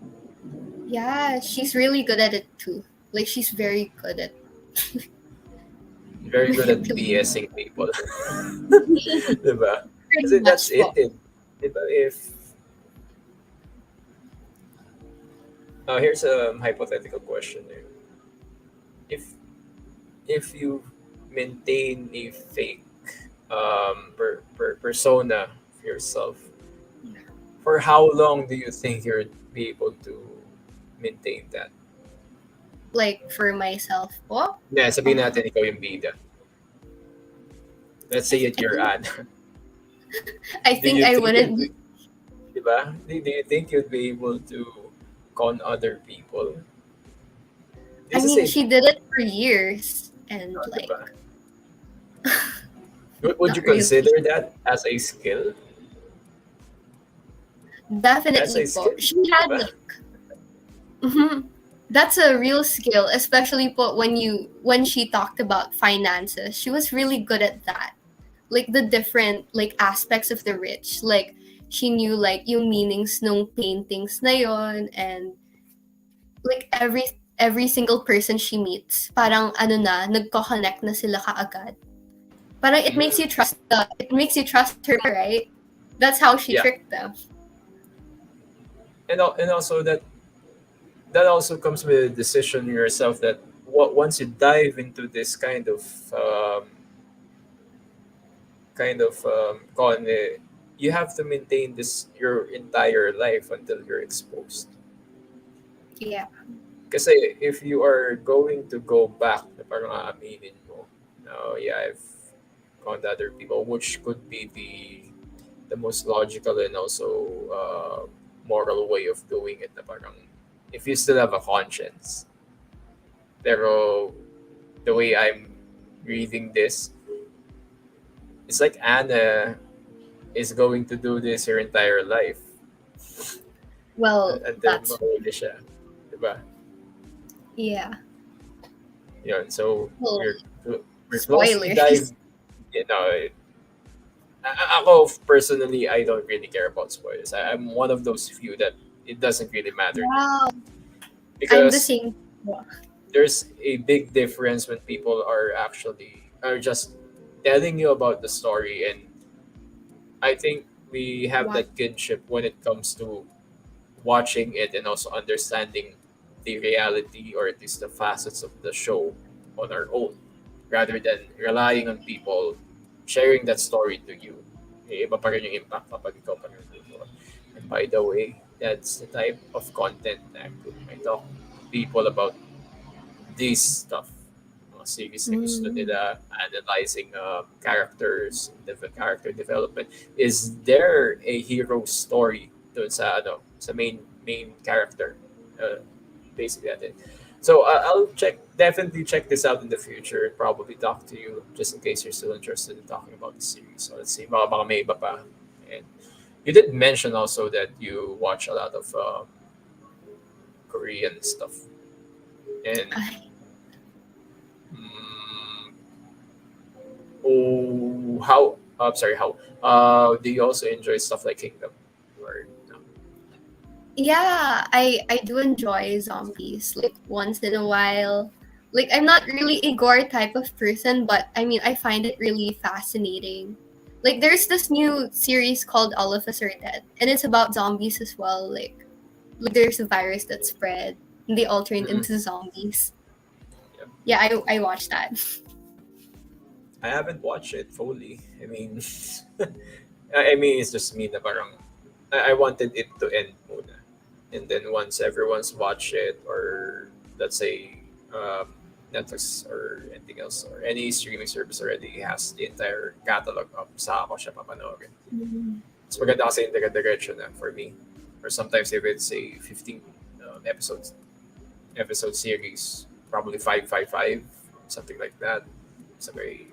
S3: Yeah, she's really good at it too. Like she's very good at
S2: Very good at
S3: manipulating.
S2: BSing people. Diba?
S3: Pretty
S2: Kasi that's
S3: much
S2: it.
S3: po.
S2: Diba? Here's a hypothetical question. If if you maintain a fake persona of yourself, for how long do you think you'll be able to maintain that?
S3: Like for myself po.
S2: Yeah, sabihin
S3: Uh,
S2: natin ikaw yung bida. Let's
S3: I,
S2: say that
S3: I
S2: you're
S3: think
S2: Anna.
S3: I
S2: Do
S3: think
S2: you
S3: I
S2: think
S3: wouldn't
S2: you'd
S3: be.
S2: be, diba? Do you think you'd be able to con other people?
S3: I
S2: This is
S3: mean,
S2: a,
S3: she did it for years and like
S2: diba? Would you
S3: not really.
S2: consider that as a skill? That's a
S3: Definitely po.
S2: skill,
S3: She had
S2: diba?
S3: like that's a real skill, especially po when she talked about finances. She was really good at that. Like the different like aspects of the rich. Like she knew like yung meanings nung paintings na yon and like every single person she meets, parang ano na, nagko-connect na sila kaagad. Parang
S2: Mm,
S3: it makes you trust her, right? That's how she
S2: yeah,
S3: tricked them.
S2: and also that also comes with a decision yourself that once you dive into this con, you have to maintain this your entire life until you're exposed.
S3: Yeah.
S2: Kasi if you are going to go back na parang aaminin mo, no, yeah, I've conned other people, which could be the most logical and also moral way of doing it. Na parang if you still have a conscience, Pero the way I'm reading this, it's like Anna is going to do this her entire life
S3: Well,
S2: until
S3: that's
S2: mahuli siya. Diba?
S3: yeah.
S2: Yun. So,
S3: Well,
S2: we're closely
S3: spoilers.
S2: diving, you know, ako personally, I don't really care about spoilers. I'm one of those few that it doesn't really matter to me
S3: Wow, I'm the
S2: because
S3: same.
S2: there's a big difference when people are just telling you about the story, and I think we have
S3: What?
S2: that kinship when it comes to watching it and also understanding the reality or at least the facets of the show on our own rather than relying on people sharing that story to you. Iba pa rin yung impact kapag ikaw pa rin nanonood. And by the way, that's the type of content that I talk to people about this stuff. Mga series na gusto
S3: Mm.
S2: nila, analyzing characters, character development. Is there a hero story doon sa sa main character? Uh, Basically that's it. So I'll definitely check this out in the future and probably talk to you just in case you're still interested in talking about the series. So let's see, baka may iba pa. And you did mention also that you watch a lot of Korean stuff. And mm, how? I'm sorry. How? Do you also enjoy stuff like Kingdom? Or no?
S3: Yeah, I do enjoy zombies like once in a while. Like I'm not really a gore type of person, but I mean I find it really fascinating. Like there's this new series called All of Us Are Dead, and it's about zombies as well. Like there's a virus that spread and they all turned
S2: Mm-mm.
S3: into zombies.
S2: Yeah.
S3: Yeah, I watched that.
S2: I haven't watched it fully. I mean, I mean, it's just me na parang I wanted it to end muna. And then once everyone's watched it, or let's say Netflix or anything else, or any streaming service already has the entire catalog up, sa ako siya papanoorin.
S3: Mm.
S2: It's maganda kasi yung dire-diretso na for me. Or sometimes if it's a 15 episode series, probably 555, something like that. It's a very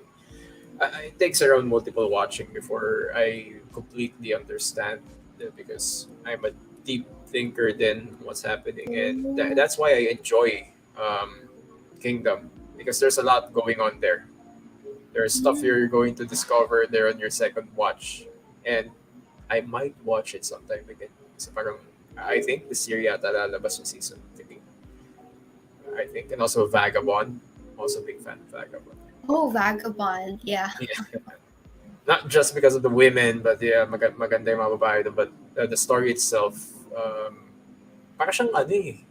S2: it takes around multiple watching before I completely understand it because I'm a deep thinker then what's happening, and
S3: Oh.
S2: that's why I enjoy Kingdom because there's a lot going on there. There's stuff
S3: Mm.
S2: you're going to discover there on your second watch, and I might watch it sometime again. So parang I think this year yata lalabas yung season 3. I think, and also Vagabond. Also big fan of Vagabond.
S3: Oh, Vagabond. Yeah.
S2: Yeah. Not just because of the women, but yeah, maganda yung mga babae doon. But the story itself, para siyang ano eh,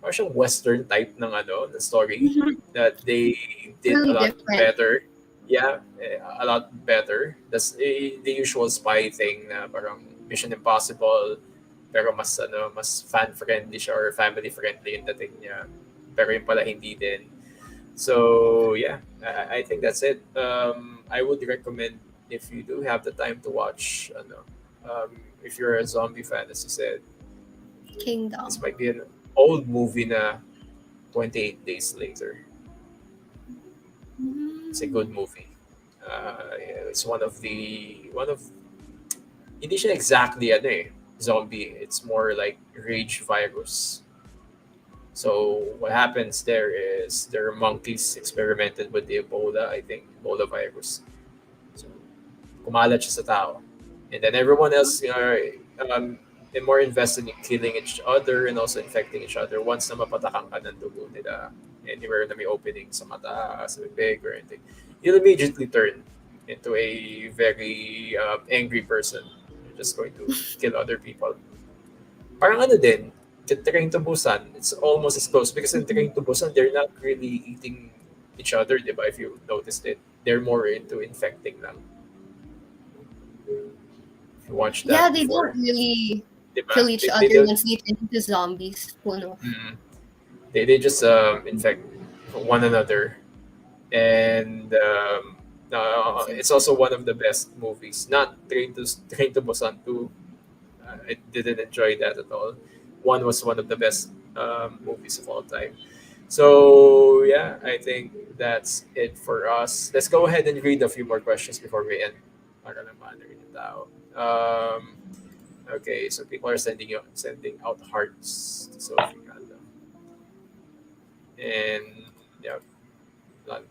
S2: para siyang western type ng the story
S3: Mhm.
S2: that they did a
S3: Really
S2: lot
S3: different.
S2: better. Yeah, a lot better. That's the usual spy thing na parang Mission Impossible, pero mas fan friendly siya or family friendly yung dating niya. Pero yung pala hindi din. So yeah, I think that's it. I would recommend if you do have the time to watch. If you're a zombie fan, as you said, this
S3: Kingdom.
S2: might be an old movie na 28 Days Later. It's a
S3: Mm.
S2: good movie. Yeah, it's one of hindi siya exactly zombie. It's more like rage virus. So what happens there is there are monkeys experimented with the Ebola, I think, Ebola virus. So kumalat siya sa tao. And then everyone else, they're more invested in killing each other and also infecting each other. Once na mapatakan ka ng dugo nila, anywhere na may opening sa mata, sa bibig, or anything, you'll immediately turn into a very angry person. You're just going to kill other people. Parang din, Train to Busan, it's almost as close because in
S3: Mhm.
S2: Train to Busan, they're not really eating each other, di ba? If you noticed it, they're more into infecting lang. If you watched
S3: Yeah,
S2: that
S3: they don't
S2: before,
S3: really
S2: di
S3: kill
S2: ba?
S3: each
S2: They
S3: other
S2: don't,
S3: once they turn into zombies. Puno.
S2: mm, they just infect one another, and it's also one of the best movies. Not Train to Busan 2. I didn't enjoy that at all. One was one of the best movies of all time. So yeah, I think that's it for us. Let's go ahead and read a few more questions before we end. Para naman rin yung tao. Okay, so people are sending out hearts to Sophie Kanda. And yeah, not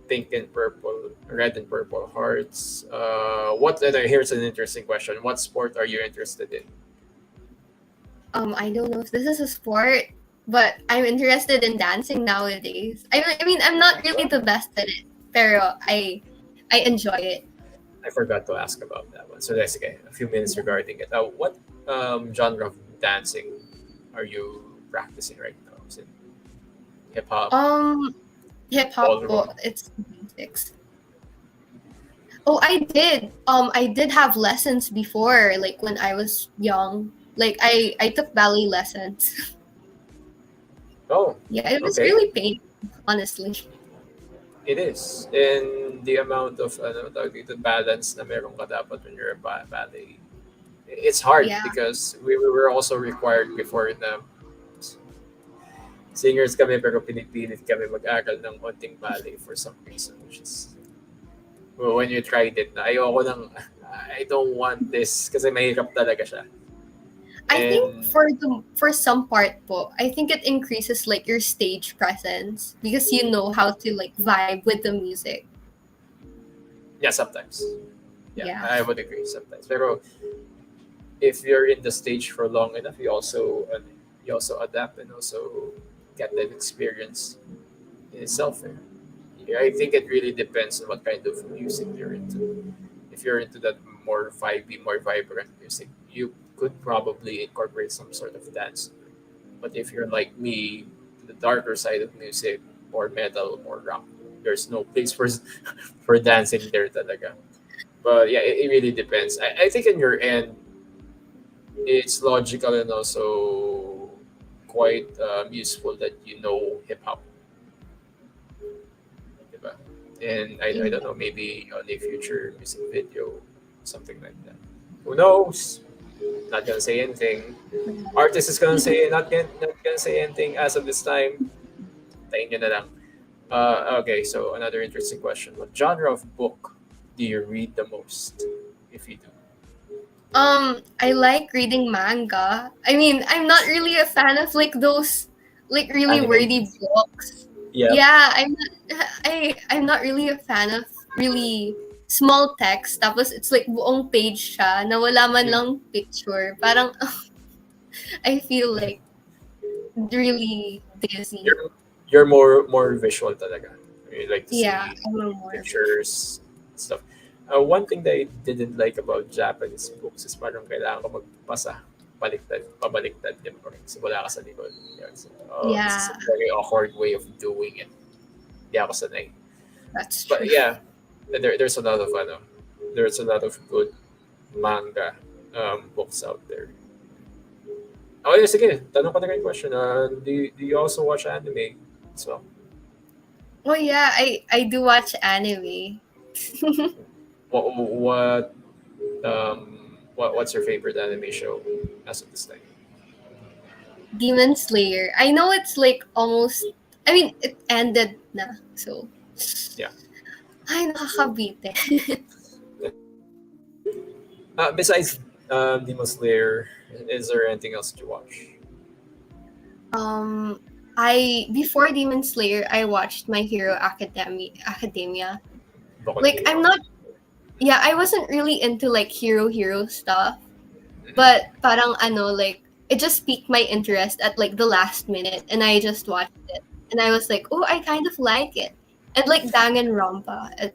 S2: pink and purple, red and purple hearts. Here's an interesting question. What sport are you interested in?
S3: I don't know if this is a sport, but I'm interested in dancing nowadays. I mean, I'm not really the best at it, pero I enjoy it.
S2: I forgot to ask about that one. So that's okay. A few minutes regarding it. What genre of dancing are you practicing right now? Is it hip hop,
S3: Um, Hip hop po,
S2: ballroom?
S3: it's basics. Oh, I did have lessons before, like when I was young. Like I took ballet lessons.
S2: Oh,
S3: Yeah, it was
S2: okay.
S3: really painful, honestly.
S2: It is. And the amount of tawag dito, balance na meron ka dapat when you're a ballet. It's hard
S3: Yeah.
S2: because we were also required before na singers kami pero pinipilit kami mag-aral ng konting ballet for some reason, which is well, when you tried it na ayoko nang I don't want this kasi mahirap talaga siya.
S3: I think
S2: And
S3: for some part po, I think it increases like your stage presence because you know how to like vibe with the music.
S2: yeah, sometimes. Yeah,
S3: Yeah.
S2: I would agree sometimes. Pero if you're in the stage for long enough, you also adapt and also get that experience in itself. Yeah, I think it really depends on what kind of music you're into. If you're into that more vibey, more vibrant music, you could probably incorporate some sort of dance. But if you're like me, the darker side of music, or metal, or rock, there's no place for for dancing there talaga. But yeah, it really depends. I think in your end, it's logical and also quite useful that you know hip hop, diba? And I don't
S3: Yeah.
S2: know, maybe on a future music video, something like that. Who knows? Not gonna say anything. Artist is gonna say not gonna say anything as of this time. Tayin nyo na lang. Okay, so another interesting question. What genre of book do you read the most, if you do?
S3: I like reading manga. I mean, I'm not really a fan of like those like really
S2: Anime.
S3: wordy books.
S2: Yeah.
S3: Yeah, I'm not really a fan of really small text. Tapos it's like buong page siya na wala man
S2: Mm.
S3: lang picture. Parang I feel like really dizzy.
S2: You're you're more visual talaga. You like to
S3: Yeah,
S2: see
S3: I'm a more visual.
S2: pictures, stuff. One thing that I didn't like about Japanese books is parang kailangan ko magpasa, pabaliktad yung simula ka sa likod. Yan. So, this is
S3: Yeah,
S2: a very awkward way of doing it. Di ako sanay.
S3: that's
S2: But
S3: true.
S2: yeah, there's a lot of there's a lot of good manga books out there. Oh, yeah, sige. Tanong ko na kayo question. Do you also watch anime as well?
S3: Oh yeah, I do watch anime.
S2: What what's your favorite anime show as of this time?
S3: Demon Slayer. I know it's like almost. I mean, it ended na. So,
S2: Yeah.
S3: ay nakakabite.
S2: Besides Demon Slayer, is there anything else to watch?
S3: I before Demon Slayer, I watched My Hero Academia.
S2: Boku no
S3: Like
S2: Hero.
S3: I'm not. Yeah, I wasn't really into like hero stuff, but parang ano like it just piqued my interest at like the last minute, and I just watched it, and I was like, oh, I kind of like it, and like Danganronpa, if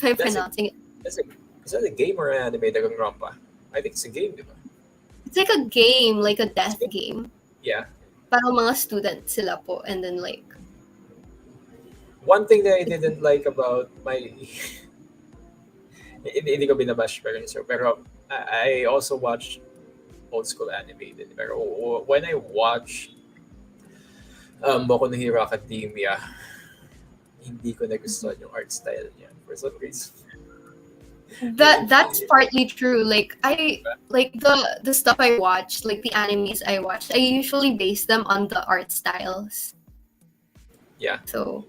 S3: I'm
S2: That's a
S3: pronouncing it.
S2: that's a is that a game or an anime Danganronpa? I think it's a game, diba?
S3: It's like a game, like a
S2: It's a
S3: death
S2: game.
S3: game.
S2: Yeah.
S3: Parang mga student sila po, and then like
S2: One thing that I didn't like about my hindi ko binabash pero yun, pero I also watch old school anime din. Pero when I watch Boku no Hero Academia, hindi ko nagustuhan yung art style niya for some reason.
S3: that's partly true. Like I like the stuff I watch, like the animes I watch, I usually base them on the art styles.
S2: Yeah,
S3: So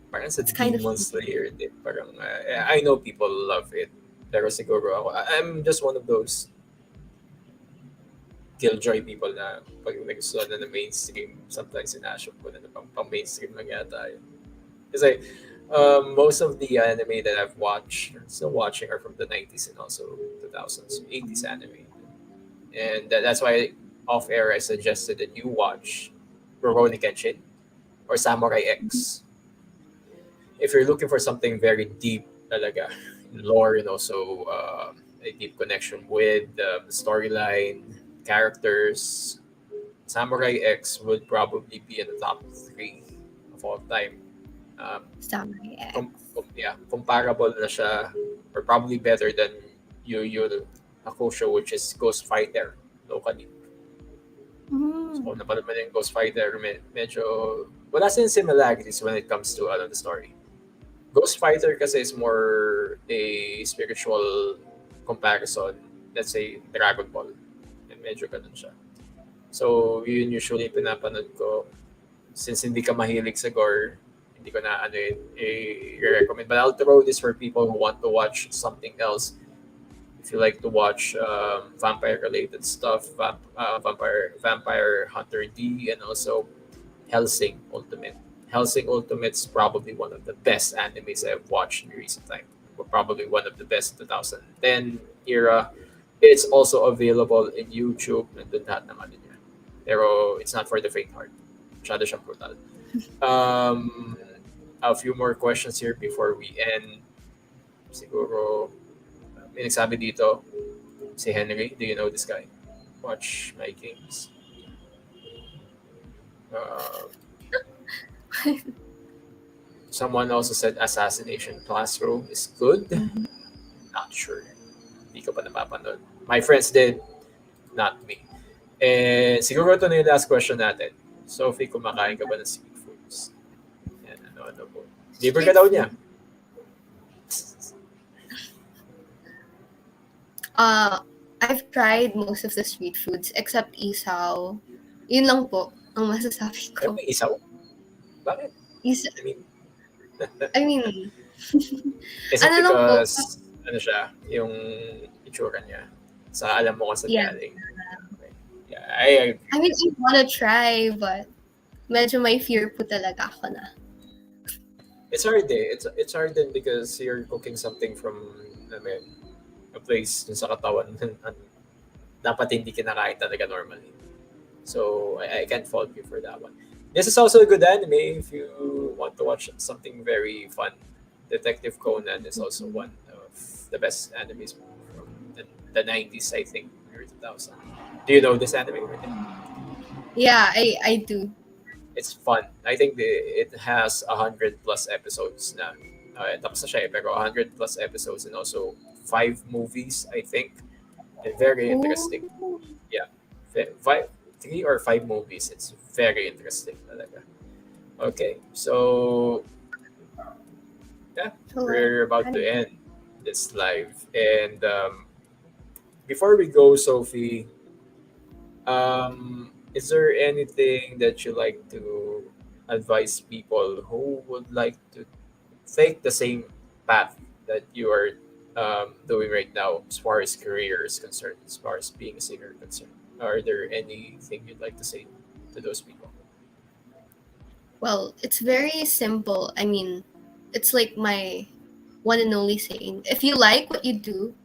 S2: parang sa
S3: it's kind of
S2: Demon Slayer din. Parang, I know people love it. Pero siguro ako, I'm just one of those killjoy people na pag nagustuhan na ng mainstream, sometimes sinashop ko na pang mainstream lang yata yun. Kasi most of the anime that I've watched, still watching, are from the 90s and also 2000s, 80s anime. And that's why off air I suggested that you watch Rurouni Kenshin or Samurai X. If you're looking for something very deep talaga, in lore and also a deep connection with the storyline, characters, Samurai X would probably be in the top three of all time. Um,
S3: Samurai X.
S2: yeah, comparable na siya, or probably better than Yu Yu Hakusho, which is Ghost Fighter locally. So
S3: Mm.
S2: kung napanood mo na yung Ghost Fighter, medyo wala silang similarities when it comes to the story. Ghost Fighter kasi is more a spiritual comparison. Let's say Dragon Ball. And medyo ganun siya. So, yun usually pinapanood ko. Since hindi ka mahilig sa gore, hindi ko na i-recommend. But I'll throw this for people who want to watch something else. If you like to watch vampire-related stuff, Vampire Hunter D, and also Hellsing Ultimate. Hellsing Ultimate's probably one of the best animes I've watched in recent time. Probably one of the best 2010 era. It's also available in YouTube. Nandun lahat ng ano niya. Pero it's not for the faint heart. Masyado siyang brutal. Um, a few more questions here before we end. Siguro, may nagsabi dito, si Henry. Do you know this guy? Watch my games. Uh, Someone also said Assassination Classroom is good. Not sure. Hindi ko pa napapanood. My friends did, not me. And siguro ito na yung last question natin. Sophie, kumakain ka ba ng street foods? Yan, ano po. Libre ka daw niya.
S3: I've tried most of the street foods except isaw. Yun lang po ang masasabi
S2: Pero
S3: ko.
S2: may isaw? Bakit?
S3: Isa,
S2: I mean,
S3: I mean,
S2: is it
S3: ano lang po,
S2: because, ano siya, yung itsura niya? Sa alam mo kasi
S3: yeah.
S2: galing. Okay. Yeah, I agree.
S3: I mean, I wanna try, but medyo may fear po talaga ako na.
S2: It's hard eh. It's hard din because you're cooking something from, I mean, a place dun sa katawan dapat hindi kinakain talaga normally. So I can't fault you for that one. This is also a good anime if you want to watch something very fun. Detective Conan is also one of the best animes from the 90s, I think, or 2000. Do you know this anime?
S3: Yeah, I do.
S2: It's fun. I think it has 100 plus episodes na. Tapos na siya eh, pero 100 plus episodes and also 5 movies, I think. And very interesting.
S3: Ooh.
S2: Yeah. 3 or 5 movies. It's very interesting talaga. Okay, so yeah,
S3: So,
S2: we're about to end this live. And before we go, Sophie, is there anything that you like to advise people who would like to take the same path that you are doing right now as far as career is concerned, as far as being a singer concerned? Are there anything you'd like to say to those people?
S3: well, it's very simple. I mean, it's like my one and only saying. If you like what you do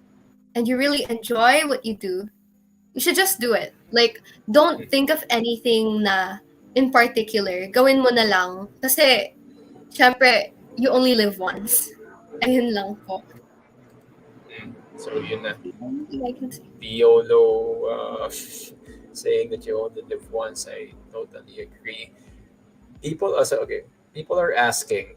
S3: and you really enjoy what you do, you should just do it. Like, don't think of anything na in particular. Gawin mo na lang. Kasi, syempre, you only live once. Ayun lang po.
S2: So yun na.
S3: I can say.
S2: The YOLO saying that you only live once, I totally agree. People also, okay, people are asking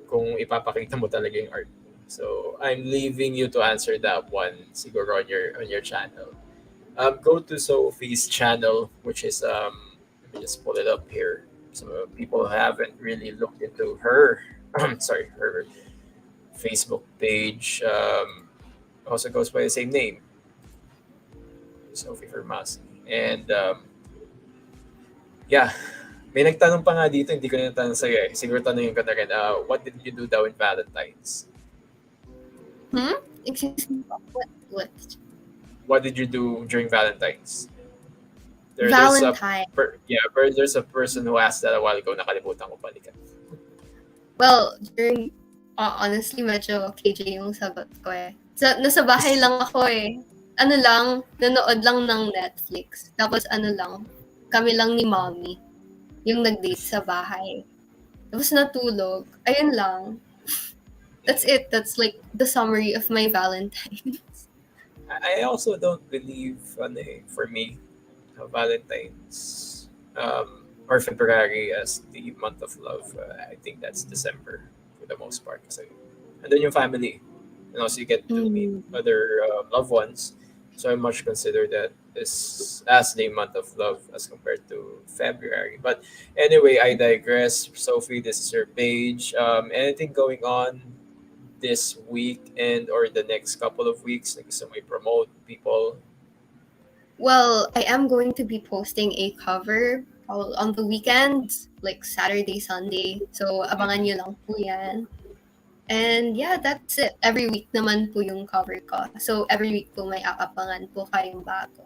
S2: kung ipapakita mo talaga yung art. So I'm leaving you to answer that one siguro on your channel. Go to Sophie's channel, which is let me just pull it up here. So people haven't really looked into her sorry, her Facebook page. Also goes by the same name, Sofi Fermazi. And yeah, May nagtanong pa nga dito, hindi ko na natanong sa'yo eh. Siguro tanongin ko na rin, what did you do daw in Valentine's?
S3: Excuse me. What?
S2: What did you do during Valentine's? There's a
S3: Valentine.
S2: there's a person who asked that a while ago. Nakalimutan ko balikan.
S3: Well, honestly, medyo KJ yung sagot ko eh. Nasa bahay lang ako eh. Ano lang, nanood lang ng Netflix. Tapos ano lang, kami lang ni mommy yung nag-date sa bahay. Tapos natulog. Ayun lang. That's it. That's like the summary of my Valentine.
S2: I also don't believe, for me, Valentine's or February as the month of love. I think that's December for the most part. Kasi andun yung family. And also you get to meet other loved ones. So I much consider that this as the month of love as compared to February. But anyway, I digress. Sophie, this is your page. Anything going on this week and or the next couple of weeks? Like gusto may promote people?
S3: Well, I am going to be posting a cover on the weekends, like Saturday, Sunday. So, abangan nyo lang po yan. And yeah, that's it. Every week naman po yung cover ko. So, every week po may aabangan po kayong bago.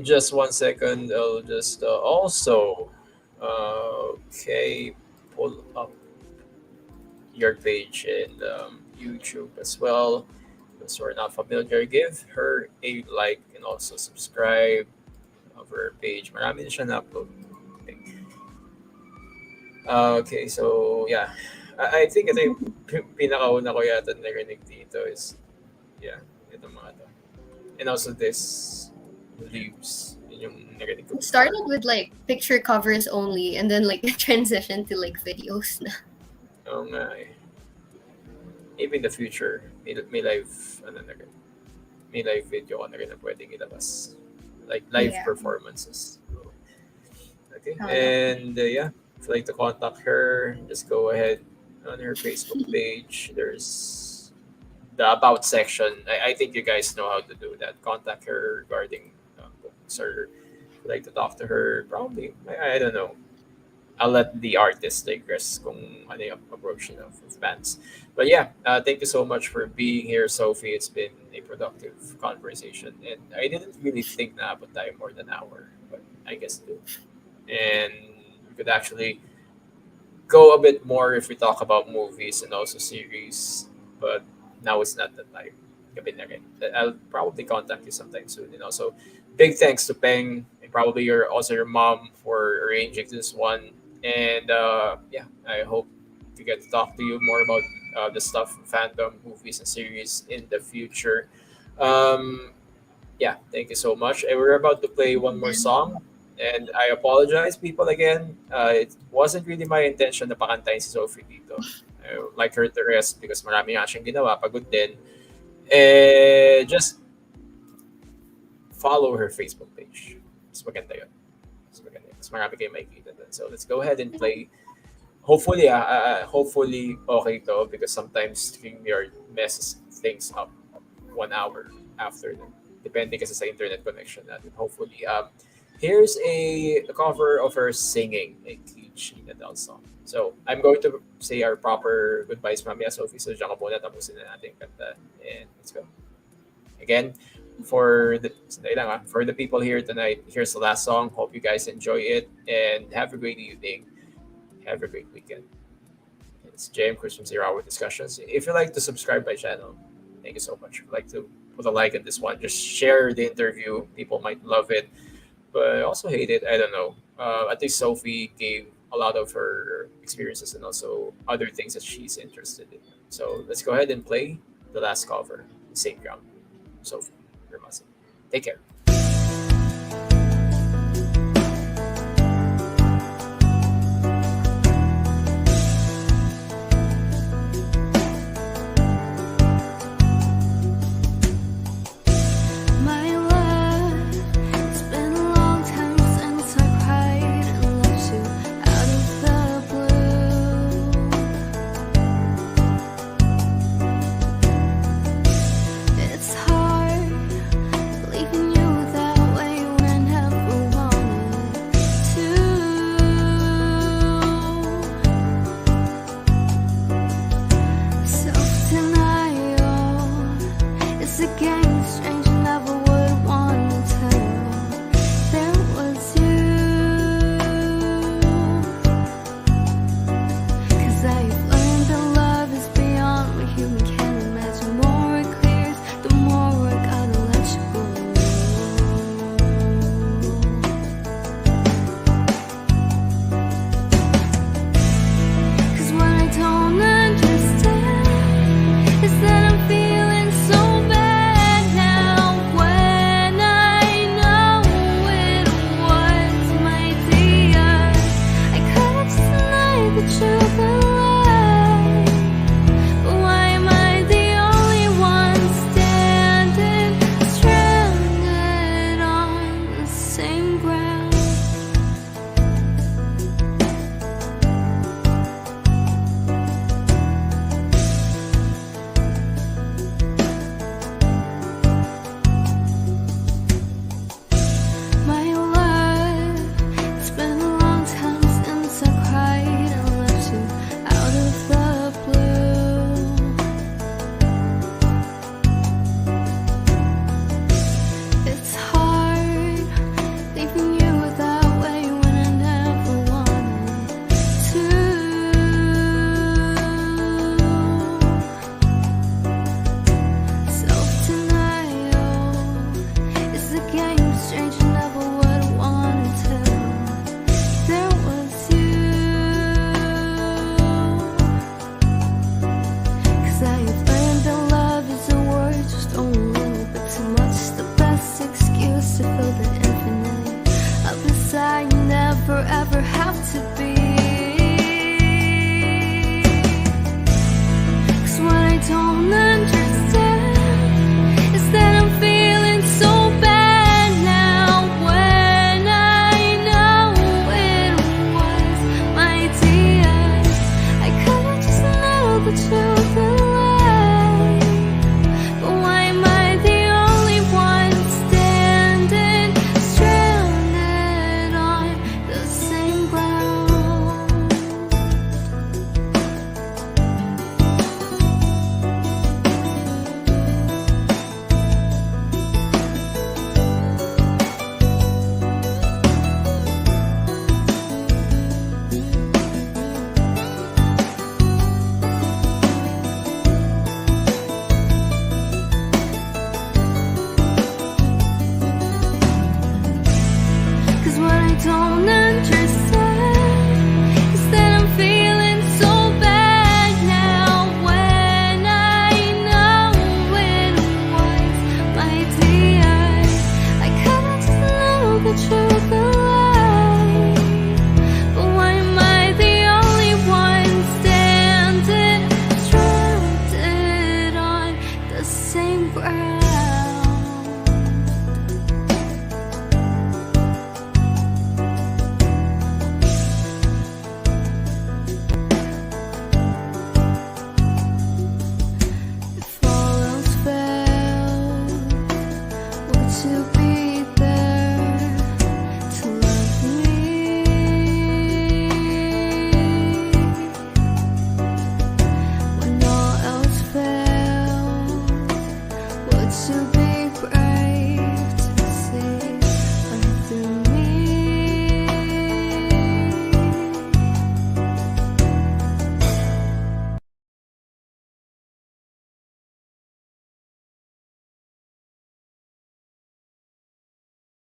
S2: Just 1 second. I'll just also okay, pull up your page in YouTube as well. Those who are not familiar, give her a like and also subscribe of her page. Marami na siya na-upload. Okay, so yeah. I think ito yung pinakauna ko yata narinig dito is ito mga to. And also this leaves yung narinig ko.
S3: It started with like picture covers only and then like transition to like videos na.
S2: Oo nga eh. Maybe in the future, may live, may live video ko na rin na pwedeng ilabas. Like live performances. Okay. And if you'd like to contact her, just go ahead on her Facebook page. There's the About section. I think you guys know how to do that. Contact her regarding books or if you'd like to talk to her, probably. I don't know. I'll let the artist digress kung ano yung approach of bands. But yeah, thank you so much for being here, Sophie. It's been a productive conversation. And I didn't really think na abot tayo more than an hour. But I guess do. And we could actually go a bit more if we talk about movies and also series. But now it's not the time. Gabi na rin. I'll probably contact you sometime soon. And also, big thanks to Peng and probably your mom for arranging this one. And I hope to get to talk to you more about the stuff, fandom, movies, and series in the future. Thank you so much. And we're about to play one more song. And I apologize, people, again. It wasn't really my intention na pakantayin si Sophie dito. I would like her to rest because marami nga siyang ginawa, pagod din. Just follow her Facebook page. Mas maganda yun. Mas marami kayo makikita dun. So let's go ahead and play. Hopefully okay to because sometimes StreamYard messes things up 1 hour after that. Depende kasi sa internet connection natin. Hopefully. Here's a cover of her singing a Kichi Nadal song. So I'm going to say our proper goodbyes, mamaya, Sophie. So diyan ka muna, tapusin na natin kanta. And let's go. Again, for the people here tonight, here's the last song. Hope you guys enjoy it and have a great evening. Have a great weekend. It's JM Cruz from 0 Hour Discussions. If you'd like to subscribe my channel, thank you so much. If you'd like to put a like on this one, just share the interview. People might love it, but also hate it. I don't know. I think Sophie gave a lot of her experiences and also other things that she's interested in. So let's go ahead and play the last cover, Same Ground. Sofi Fermazi. Take care.
S1: My love, it's been a long time since I cried and loved you out of the blue. It's hard leaving you that way when forever have to be. 'Cause what I don't understand is that I'm feeling so bad now, when I know it was my tears. I could've just known the truth in life, but why am I the only one standing stranded on the same ground? 'Cause what I don't